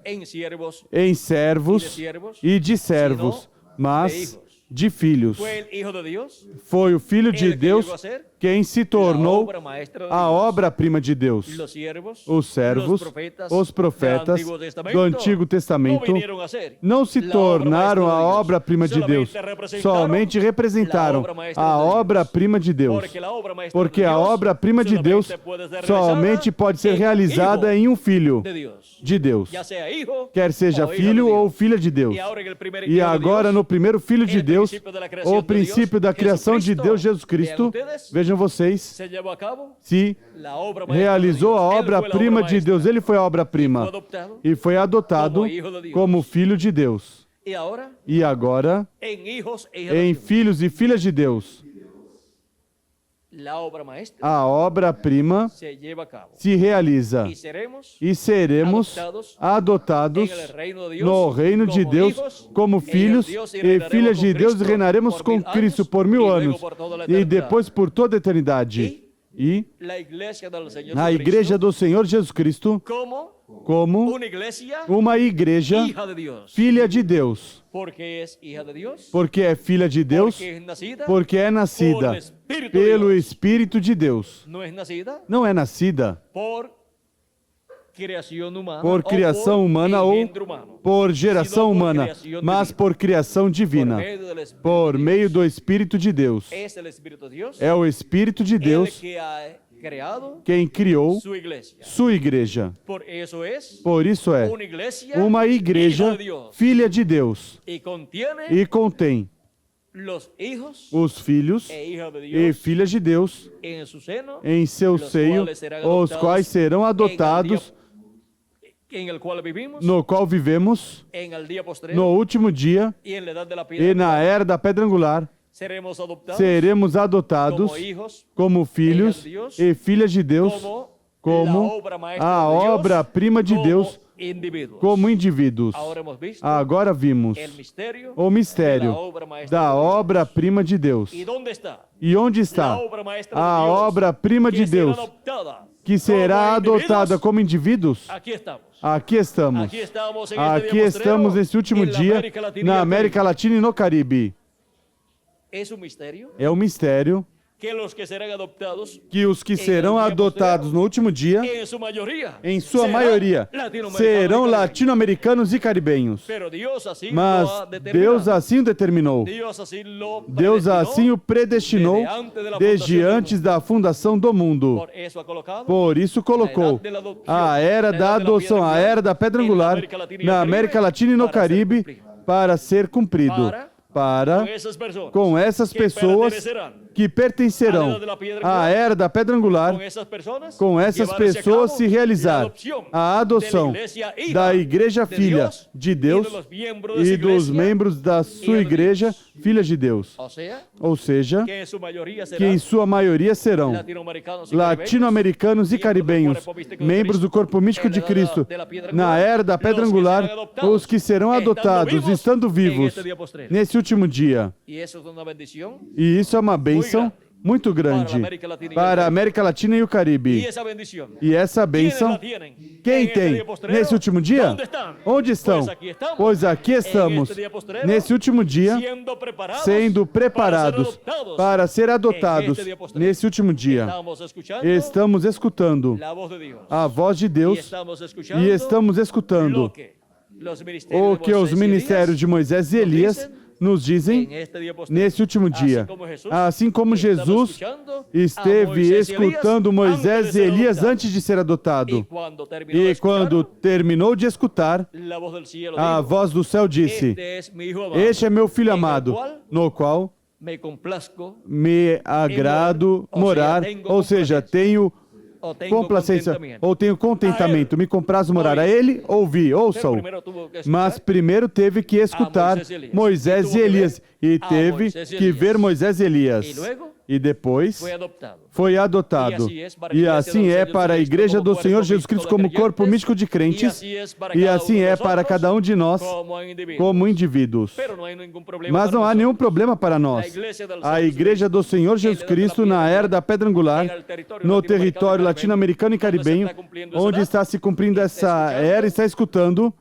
em servos e de servos, mas de filhos. Foi o Filho de Deus quem se tornou a obra-prima de Deus. Os servos, os profetas do Antigo Testamento não se tornaram a obra-prima de Deus, somente representaram a obra-prima de Deus, porque a obra-prima de Deus somente pode ser realizada em um Filho de Deus, quer seja filho ou filha de Deus. E agora, no primeiro Filho de Deus, o princípio da criação de Deus, Jesus Cristo, vejam vocês, se realizou a obra-prima de Deus. Ele foi a obra-prima e foi adotado como Filho de Deus. E agora, em filhos e filhas de Deus, a obra-prima se realiza e seremos adotados no reino de Deus como filhos e filhas de Deus e reinaremos com Cristo por 1000 anos e depois por toda a eternidade. E a Igreja do Senhor Jesus Cristo como uma igreja filha de Deus. Porque é filha de Deus, porque é nascida pelo Espírito de Deus. Não é nascida por criação humana ou por geração humana, mas por criação divina, por meio do Espírito de Deus. É o Espírito de Deus quem criou sua igreja. Por isso é uma igreja filha de Deus e contém os filhos e filhas de Deus em seu seio, os quais serão adotados, no qual vivemos no último dia e na era da pedra angular. Seremos adotados como filhos e filhas de Deus, como a obra-prima de Deus, indivíduos. como indivíduos. Ahora hemos visto Agora vimos el misterio o mistério de la obra maestra da de Dios. obra-prima de Deus. ¿Y dónde está? E onde La está obra maestra de a Dios, obra-prima de que será Deus, adoptada que será como adotada indivíduos? como indivíduos? Aqui estamos. Aqui estamos. Aqui estamos en Aqui este día estamos postrero, nesse último en la dia América Latina y na el América Caribe. Latina e no Caribe. Es un misterio É um mistério que los que serán adoptados, que os que serão adotados no último dia, en su mayoría, em sua serán maioria, latinoamericanos serão y caribeños. latino-americanos e caribenhos. Pero Dios así Mas lo ha determinado. Deus assim o determinou. Deus assim lo Deus predestinó. assim o predestinou desde antes de la desde fundación del antes da fundação do mundo. Por eso ha colocado Por isso colocou a era da adoção, a era da pedra angular na América Latina e no Caribe para ser cumprido. Para com essas pessoas que pertencerão à era da pedra angular, com essas pessoas se realizar a adoção da igreja filha de Deus e dos membros da sua igreja filha de Deus. Ou seja, que em sua maioria serão latino-americanos e caribenhos, membros do corpo místico de Cristo. Na era da pedra angular, os que serão adotados estando vivos nesse último dia. E isso é uma bênção muito grande para a América Latina e o Caribe. E essa bênção, quem tem nesse último dia? Onde estão? Pois aqui estamos, nesse último dia, sendo preparados para ser adotados nesse último dia. Estamos escutando a voz de Deus e estamos escutando o que os ministérios de Moisés e Elias nos dizem nesse último dia. Assim como Jesus esteve escutando Moisés e Elias antes de ser adotado. E quando terminou de escutar, a voz do céu disse: Este é meu filho amado, no qual me agrado morar, ou seja, tenho complacência, ou tenho contentamento, me comprazo morar a ele, ouçam. Mas primeiro teve que escutar Moisés e Elias, e teve que ver Moisés e Elias. E depois foi adotado. E assim é para a Igreja do Senhor Jesus Cristo como corpo místico de crentes, e assim é para cada um de nós como indivíduos. Mas não há nenhum problema para nós. A Igreja do Senhor Jesus Cristo na era da pedra angular, no território latino-americano e caribenho, onde está se cumprindo essa era, está escutando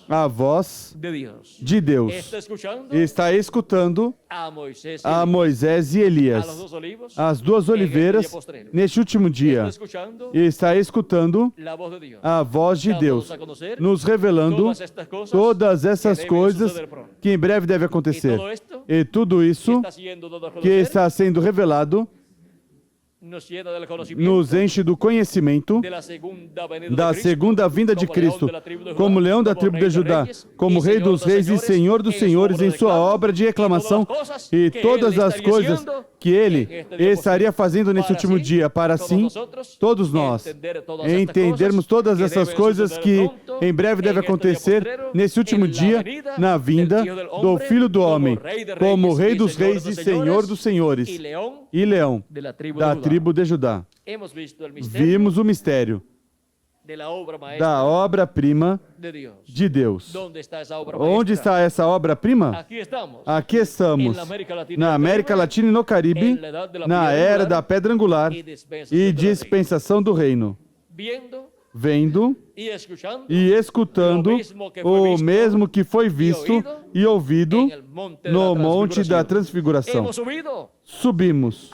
a voz de Deus. Está escutando a Moisés e Elias, as duas oliveiras, neste último dia. Está escutando a voz de Deus, nos revelando todas essas coisas que em breve deve acontecer. E tudo isso que está sendo revelado nos enche do conhecimento da segunda vinda de Cristo, como leão da tribo de Judá, como rei dos reis e senhor dos senhores em sua obra de reclamação, e todas as coisas que ele estaria fazendo nesse último dia, para assim todos nós entendermos todas essas coisas que em breve deve acontecer nesse último dia, na vinda do Filho do Homem, como Rei dos Reis e Senhor dos Senhores, e Leão da tribo de Judá. Vimos o mistério da obra-prima de Deus. Onde está essa obra-prima? Aqui estamos, na América Latina e no Caribe, na era da pedra angular e dispensação do reino. Vendo e escutando o mesmo que foi visto e ouvido no Monte da Transfiguração. Subimos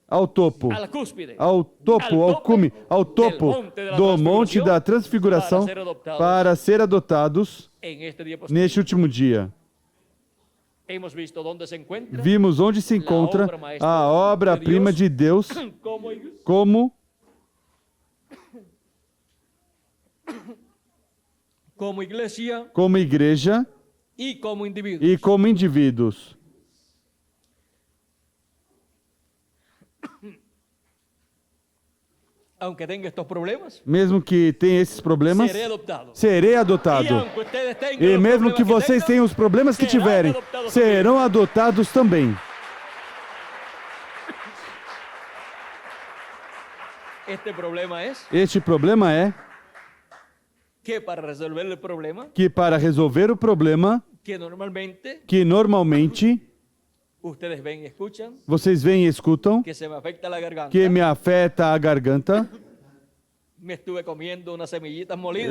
ao topo, ao cume, ao topo do Monte da Transfiguração para ser adotados neste último dia. Vimos onde se encontra a obra-prima de Deus como igreja e como indivíduos. Mesmo que tenha esses problemas, serei adotado. E mesmo que vocês tenham os problemas que tiverem, serão adotados também. Este problema é que para resolver o problema que normalmente vocês veem e escutam que me afeta a garganta.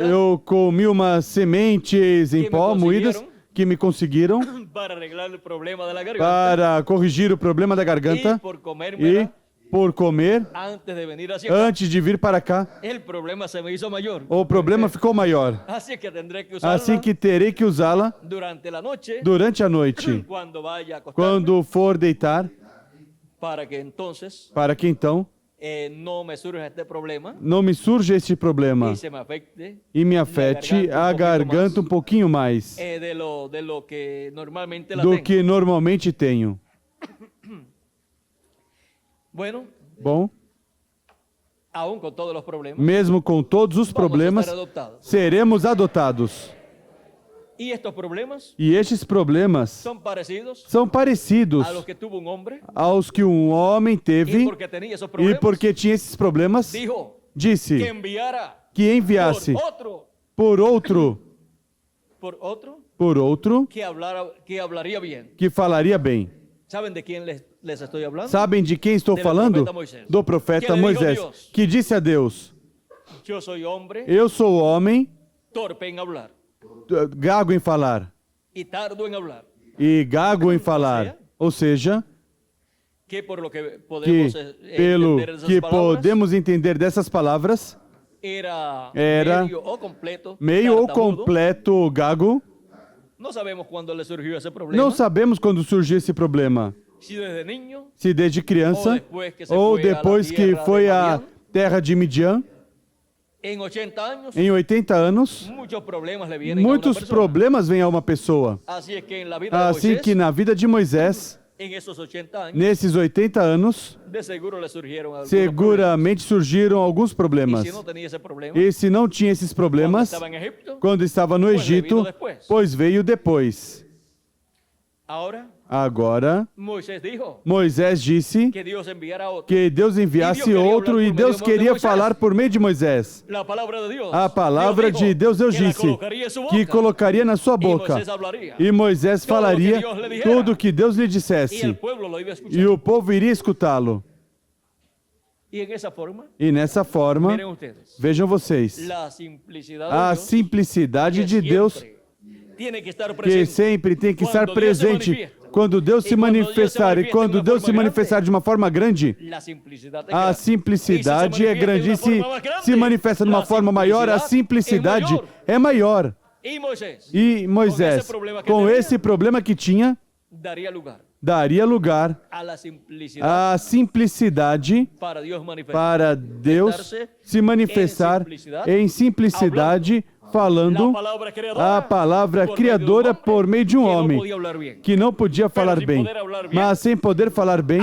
Eu comi umas sementes em pó moídas que me conseguiram para corrigir o problema da garganta e por comer antes de vir para cá. O problema ficou maior. Assim que terei que usá-la durante a noite, quando for deitar, para que então não me surja este problema e me afete a garganta um pouquinho mais do que normalmente tenho. Bom, mesmo com todos os problemas, seremos adotados. E estes problemas são parecidos aos que um homem teve, e porque tinha esses problemas, disse que enviasse por outro que falaria bem. Sabem de quem estou falando? Do profeta Moisés, que disse a Deus: eu sou homem gago em falar e gago em falar, ou seja, que pelo que podemos entender dessas palavras, era meio ou completo gago. Não sabemos quando surgiu esse problema. Se desde criança ou depois que foi à terra de Midian. Em 80 anos, muitos problemas vêm a uma pessoa. Assim que na vida de Moisés, nesses 80 anos, seguramente surgiram alguns problemas. E se não tinha esses problemas, quando estava no Egito, pois veio depois. Agora, Moisés disse que Deus enviasse outro e Deus queria falar por meio de Moisés. A palavra de Deus disse que colocaria na sua boca. E Moisés falaria tudo o que Deus lhe dissesse. E o povo iria escutá-lo. E nessa forma, vejam vocês, a simplicidade de Deus que sempre tem que estar presente. Quando Deus se manifestar, e quando Deus se manifestar de uma forma grande, a simplicidade é grande. E se manifesta de uma forma maior, a simplicidade é maior. E Moisés, com esse problema que tinha, daria lugar à simplicidade para Deus se manifestar em simplicidade, falando a palavra criadora por meio de um homem que não podia falar bem, mas sem poder falar bem,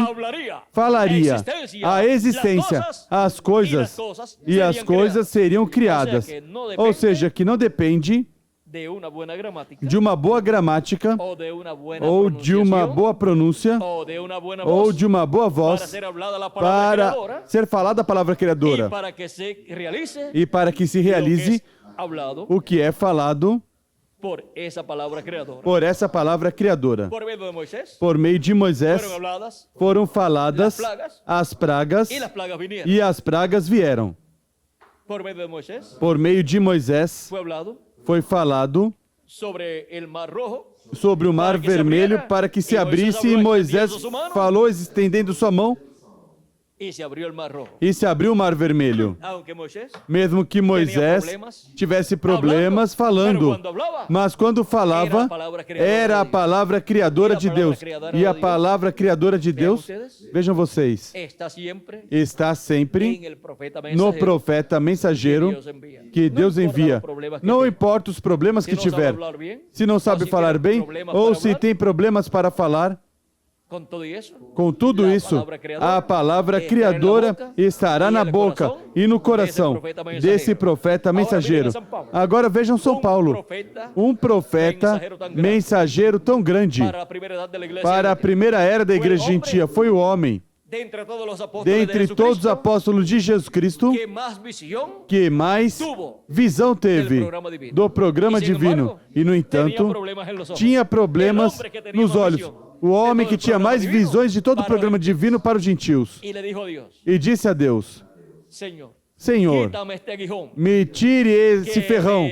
falaria a existência, as coisas, e as coisas seriam criadas. Ou seja, que não depende de uma boa gramática, ou de uma boa pronúncia, ou de uma boa voz, para ser falada a palavra criadora, e para que se realize o que é falado por essa palavra criadora. Por meio de Moisés foram faladas as pragas, e as pragas vieram. Por meio de Moisés foi falado sobre o Mar Vermelho para que se abrisse, e Moisés falou estendendo sua mão, e se abriu o Mar Vermelho. Mesmo que Moisés tivesse problemas falando, mas quando falava, era a palavra criadora de Deus. E a palavra criadora de Deus, vejam vocês, está sempre no profeta mensageiro que Deus envia. Não importa os problemas que tiver, se não sabe falar bem, ou se tem problemas para falar, com tudo isso, a palavra criadora estará na boca e no coração desse profeta mensageiro. Agora vejam São Paulo, um profeta mensageiro tão grande para a primeira era da igreja gentia. Foi o homem dentre todos os apóstolos de Jesus Cristo, que mais visão teve do programa divino. E, no entanto, tinha problemas nos olhos. O homem que tinha mais visões de todo o programa divino para os gentios. E disse a Deus: Senhor, me tire esse ferrão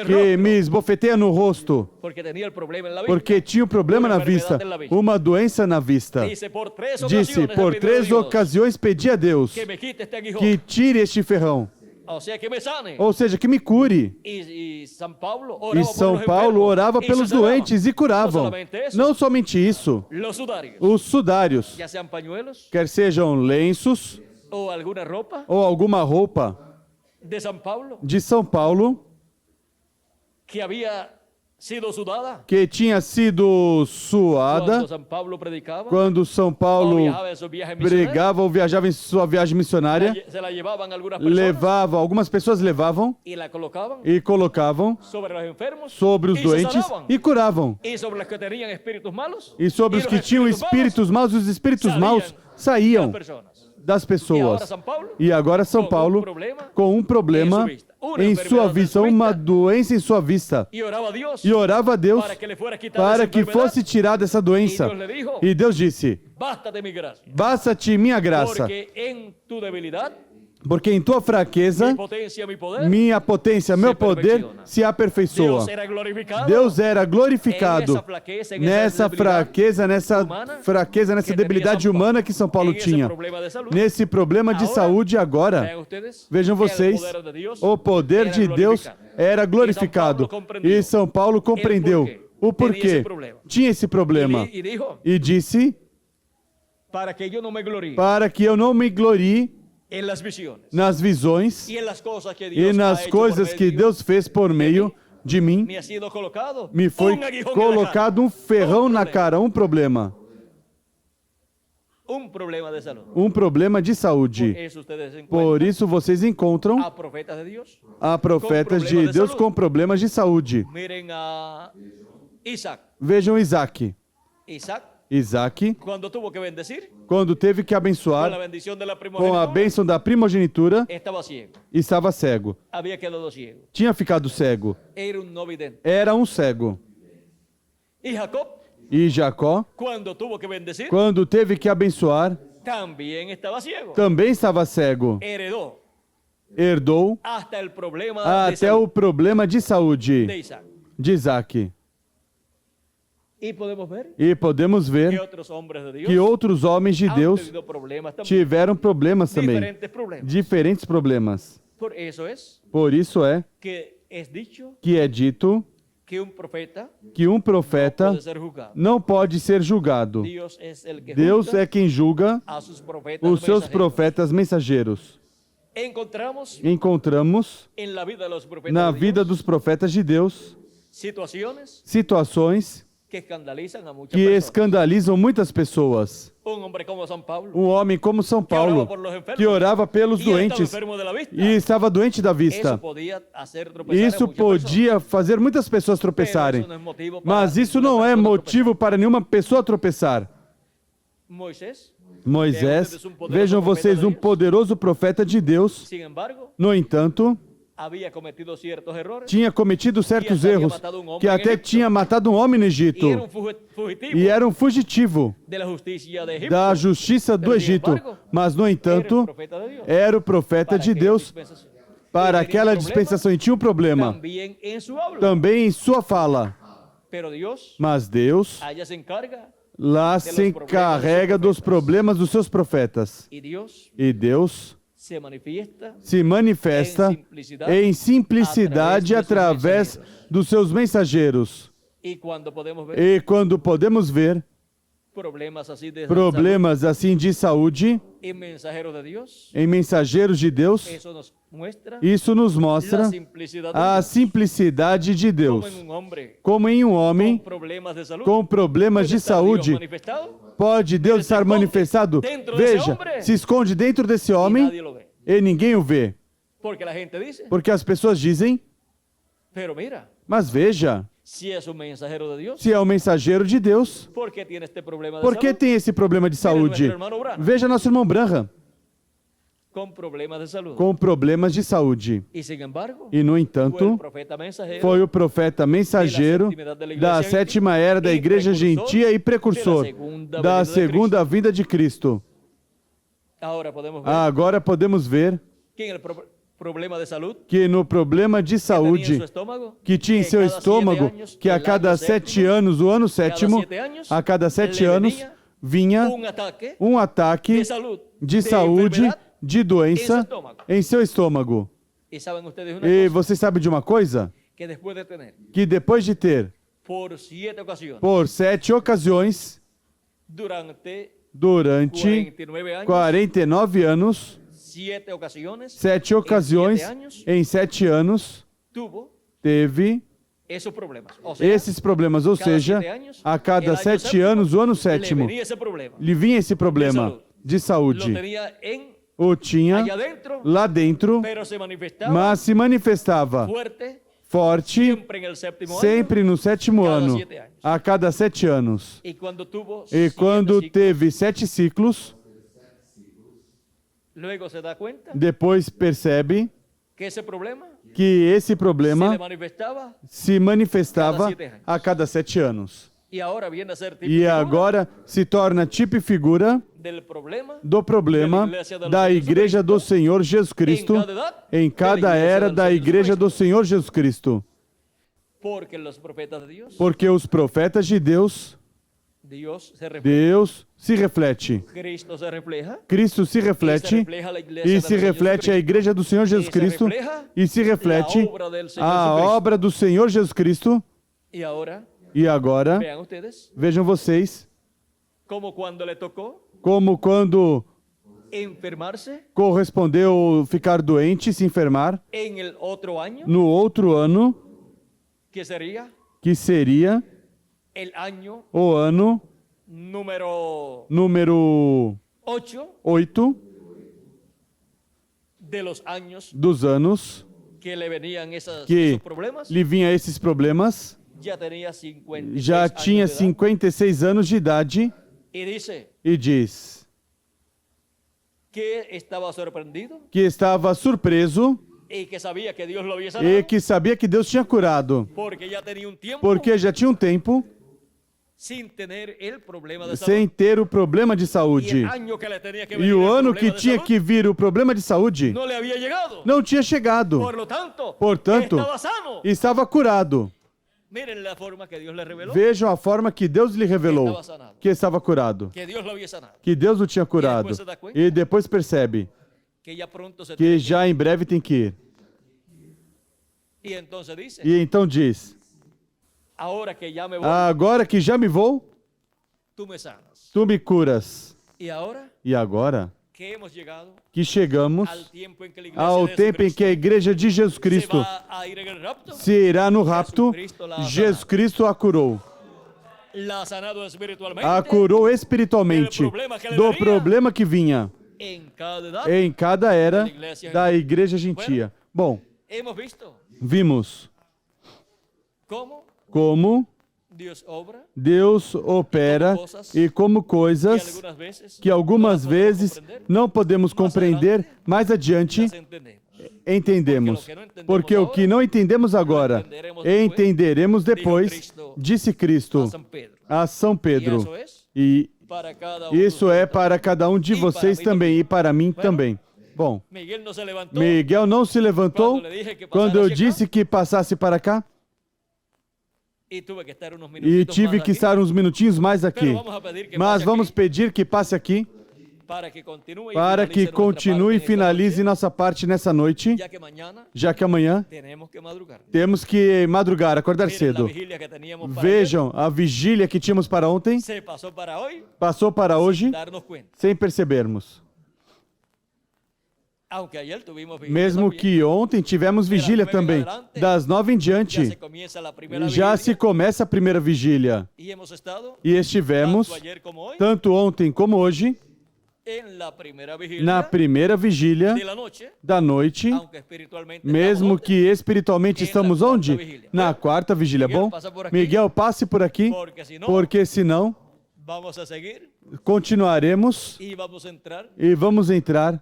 que me esbofeteia no rosto, porque tinha um problema na vista, uma doença na vista. Disse, por 3 ocasiões pedi a Deus que tire este ferrão. Ou seja, que me cure. E São Paulo orava pelos doentes e curavam. Não somente isso. Os sudários, quer sejam lenços ou alguma roupa de São Paulo, que tinha sido suada quando São Paulo pregava ou viajava em sua viagem missionária. Algumas pessoas levavam e colocavam sobre os doentes e curavam. E sobre os que tinham espíritos maus, os espíritos maus saíam das pessoas. E agora São Paulo com um problema em sua vista, uma doença em sua vista. E orava a Deus para que fosse tirada essa doença. E Deus disse: basta-te minha graça, porque em tua fraqueza, minha potência, meu poder se aperfeiçoa. Deus era glorificado nessa fraqueza, nessa debilidade humana que São Paulo tinha. Nesse problema de saúde agora, vejam vocês, o poder de Deus era glorificado. E São Paulo compreendeu o porquê tinha esse problema. E disse: para que eu não me glorie nas visões e nas coisas que Deus fez por meio de mim, me foi colocado um ferrão na cara, um problema. Um problema de saúde. Por isso vocês encontram a profetas de Deus com problemas de saúde. Vejam Isaac. Isaac, quando teve que abençoar com a bênção da primogenitura, estava cego. Tinha ficado cego. Era um cego. E Jacó, quando teve que abençoar, também estava cego. Herdou até o problema de saúde de Isaac. E podemos ver que outros homens de Deus tiveram problemas também, diferentes problemas. Por isso é que é dito que um profeta não pode ser julgado. Deus é quem julga os seus profetas mensageiros. Encontramos na vida dos profetas de Deus situações que escandalizam muitas pessoas. Um homem como São Paulo, que orava pelos doentes e estava doente da vista. Isso podia fazer muitas pessoas tropeçarem. Mas isso não é motivo para nenhuma pessoa tropeçar. Moisés, vejam vocês, um poderoso profeta de Deus. No entanto, tinha cometido certos erros, que até tinha matado um homem no Egito, e era um fugitivo da justiça do Egito, mas no entanto, era o profeta de Deus para aquela dispensação, e tinha um problema, também em sua fala, mas Deus lá se encarrega dos problemas dos seus profetas, e Deus se manifesta em simplicidade através dos seus mensageiros. E quando podemos ver problemas assim de saúde em mensageiros de Deus, isso nos mostra a simplicidade de Deus. Como em um homem com problemas de saúde, pode Deus estar manifestado? Veja, se esconde dentro desse homem e ninguém o vê. Porque as pessoas dizem: mas veja, Si es un mensajero de Dios, se é o mensageiro de Deus, ¿por qué tiene este problema de por que salud? tem esse problema de saúde? nuestro hermano Branham. Veja nosso irmão Branham, Con problemas de salud. com problemas de saúde. Y sin embargo, E, no fue el entanto, profeta mensajero foi o profeta mensageiro da sétima era da igreja gentia e precursor da segunda vinda de Cristo. Ahora podemos ver Agora podemos ver que en el problema de salud que no problema de que tenía en saúde su estómago, que tinha em que seu cada 7 estômago, años, que a el cada año 7 séptimo, anos, o ano sétimo, 7 años, a cada 7 le anos, vinha un ataque um ataque de salud, de saúde, enfermedad. de doença em seu estômago. Y saben ustedes una E cosa, você sabe de uma coisa? que después de tener Que depois de ter, por 7 ocasiones, por 7 ocasiões, durante durante 49 años, 49 anos, 7 ocasiones, 7 ocasiões, em 7 anos, tuvo teve esos problemas. O sea, esses problemas. Ou cada seja, 7 años, a cada el año 7 séptimo, anos, o ano le sétimo, venía ese problema. lhe vinha esse problema de Lo saúde. tenía O tinha allá adentro, lá dentro, pero se manifestaba mas se manifestava fuerte forte siempre en el séptimo sempre no sétimo cada ano, 7 años. a cada 7 anos. año. Y cuando tuvo E 7 quando ciclos, teve 7 ciclos, luego se da cuenta depois percebe que ese problema que esse se le problema manifestaba se manifestava cada 7 anos. a cada 7 anos. y ahora viene a ser tipo E agora se torna tipo e figura del problema do problema da Igreja do Senhor Jesus Cristo em cada era da Igreja do Senhor Jesus Cristo. porque los profetas de Dios, Porque os profetas de Deus, Dios se refleja, Deus se reflete. Cristo se refleja, Cristo se reflete e se reflete a Igreja do Senhor Jesus Cristo e se reflete a obra do Senhor Jesus Cristo. y ahora E agora, vean ustedes vejam vocês, como cuando le tocó como quando enfermarse correspondeu ficar doente, se enfermar, en el otro año, no outro ano, que sería que seria el año o ano número número 8 8 de los años dos anos que le venían esos que problemas. lhe vinha esses problemas. Ya tenía 56 Já años tinha de edad, 56 anos de idade y dice e diz que estaba sorprendido que estava surpreso y que sabía que Dios lo había sanado, e que sabia que Deus tinha curado, porque ya tenía un tiempo porque já tinha um tempo sin tener el problema de sem salud. ter o problema de Y saúde. el año que le tenía que E venir o el ano problema que de tinha salud que vir o problema de saúde no le había llegado. não tinha chegado. Por lo tanto, Portanto, estaba sano. estava curado. Miren la forma que Dios le reveló Vejam a forma que Deus lhe revelou que estava curado, que Dios lo había sanado, que Deus o tinha curado. depois se dá conta E depois percebe que ya pronto se que tiene já em breve tem que ir. que ir. Y entonces dice, E então diz: ahora que ya me voy, agora que já me vou, tú me sanas. tu me curas. Y ahora E agora que hemos llegado que chegamos al tiempo en que la iglesia ao de tempo em que a Igreja de Jesus se Cristo va a ir en el rapto, se irá no rapto, Jesus Cristo a curou. la ha sanado espiritualmente A curou espiritualmente do problema que vinha en cada edad. em cada era da Igreja gentia. Bom, Hemos visto vimos como Dios obra Deus opera e como coisas que algumas vezes não podemos compreender, mais adiante las entendemos. entendemos. Porque o que não entendemos agora, entenderemos depois, disse Cristo A San Pedro. a São Y Pedro. eso es E para cada uno de isso é ustedes. para cada um de vocês também e para mim também. Bom, Miguel no se levantó Miguel não se levantou quando eu disse que passasse para cá y tuve que estar unos e minutitos tive más que aquí, estar uns minutinhos mais aqui. pero vamos a pedir que Mas pase vamos aquí pedir que passe aqui para que continúe y para que finalice nuestra continue e parte en esta finalize noche, nossa parte nessa noite, ya que mañana já que amanhã tenemos que madrugar. temos que madrugar, acordar Miren, cedo. la vigilia que teníamos para Vejam, a vigília que tínhamos para ontem ayer se pasó para hoy passou para hoje sin darnos cuenta. sem percebermos. Aunque ayer tuvimos vigilia Mesmo también, que ontem tivemos vigília também. Das 9 em ya diante, se comienza la primera já vigilia se começa a primeira vigília. y hemos estado E estivemos, tanto ayer como hoy tanto ontem como hoje, na primeira vigília da noite, mesmo que espiritualmente estamos onde? Na quarta vigília. Bom, Miguel, passe por aqui, porque senão continuaremos e vamos entrar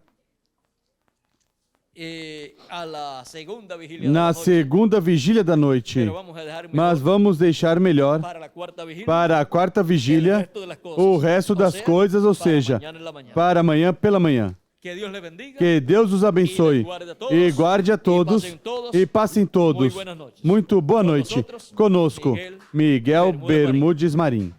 na segunda vigília da noite. Mas vamos deixar melhor para a quarta vigília o resto das coisas, ou seja, para amanhã pela manhã. Que Deus os abençoe e guarde a todos e passem todos. Muito boa noite. Conosco, Miguel Bermudes Marim.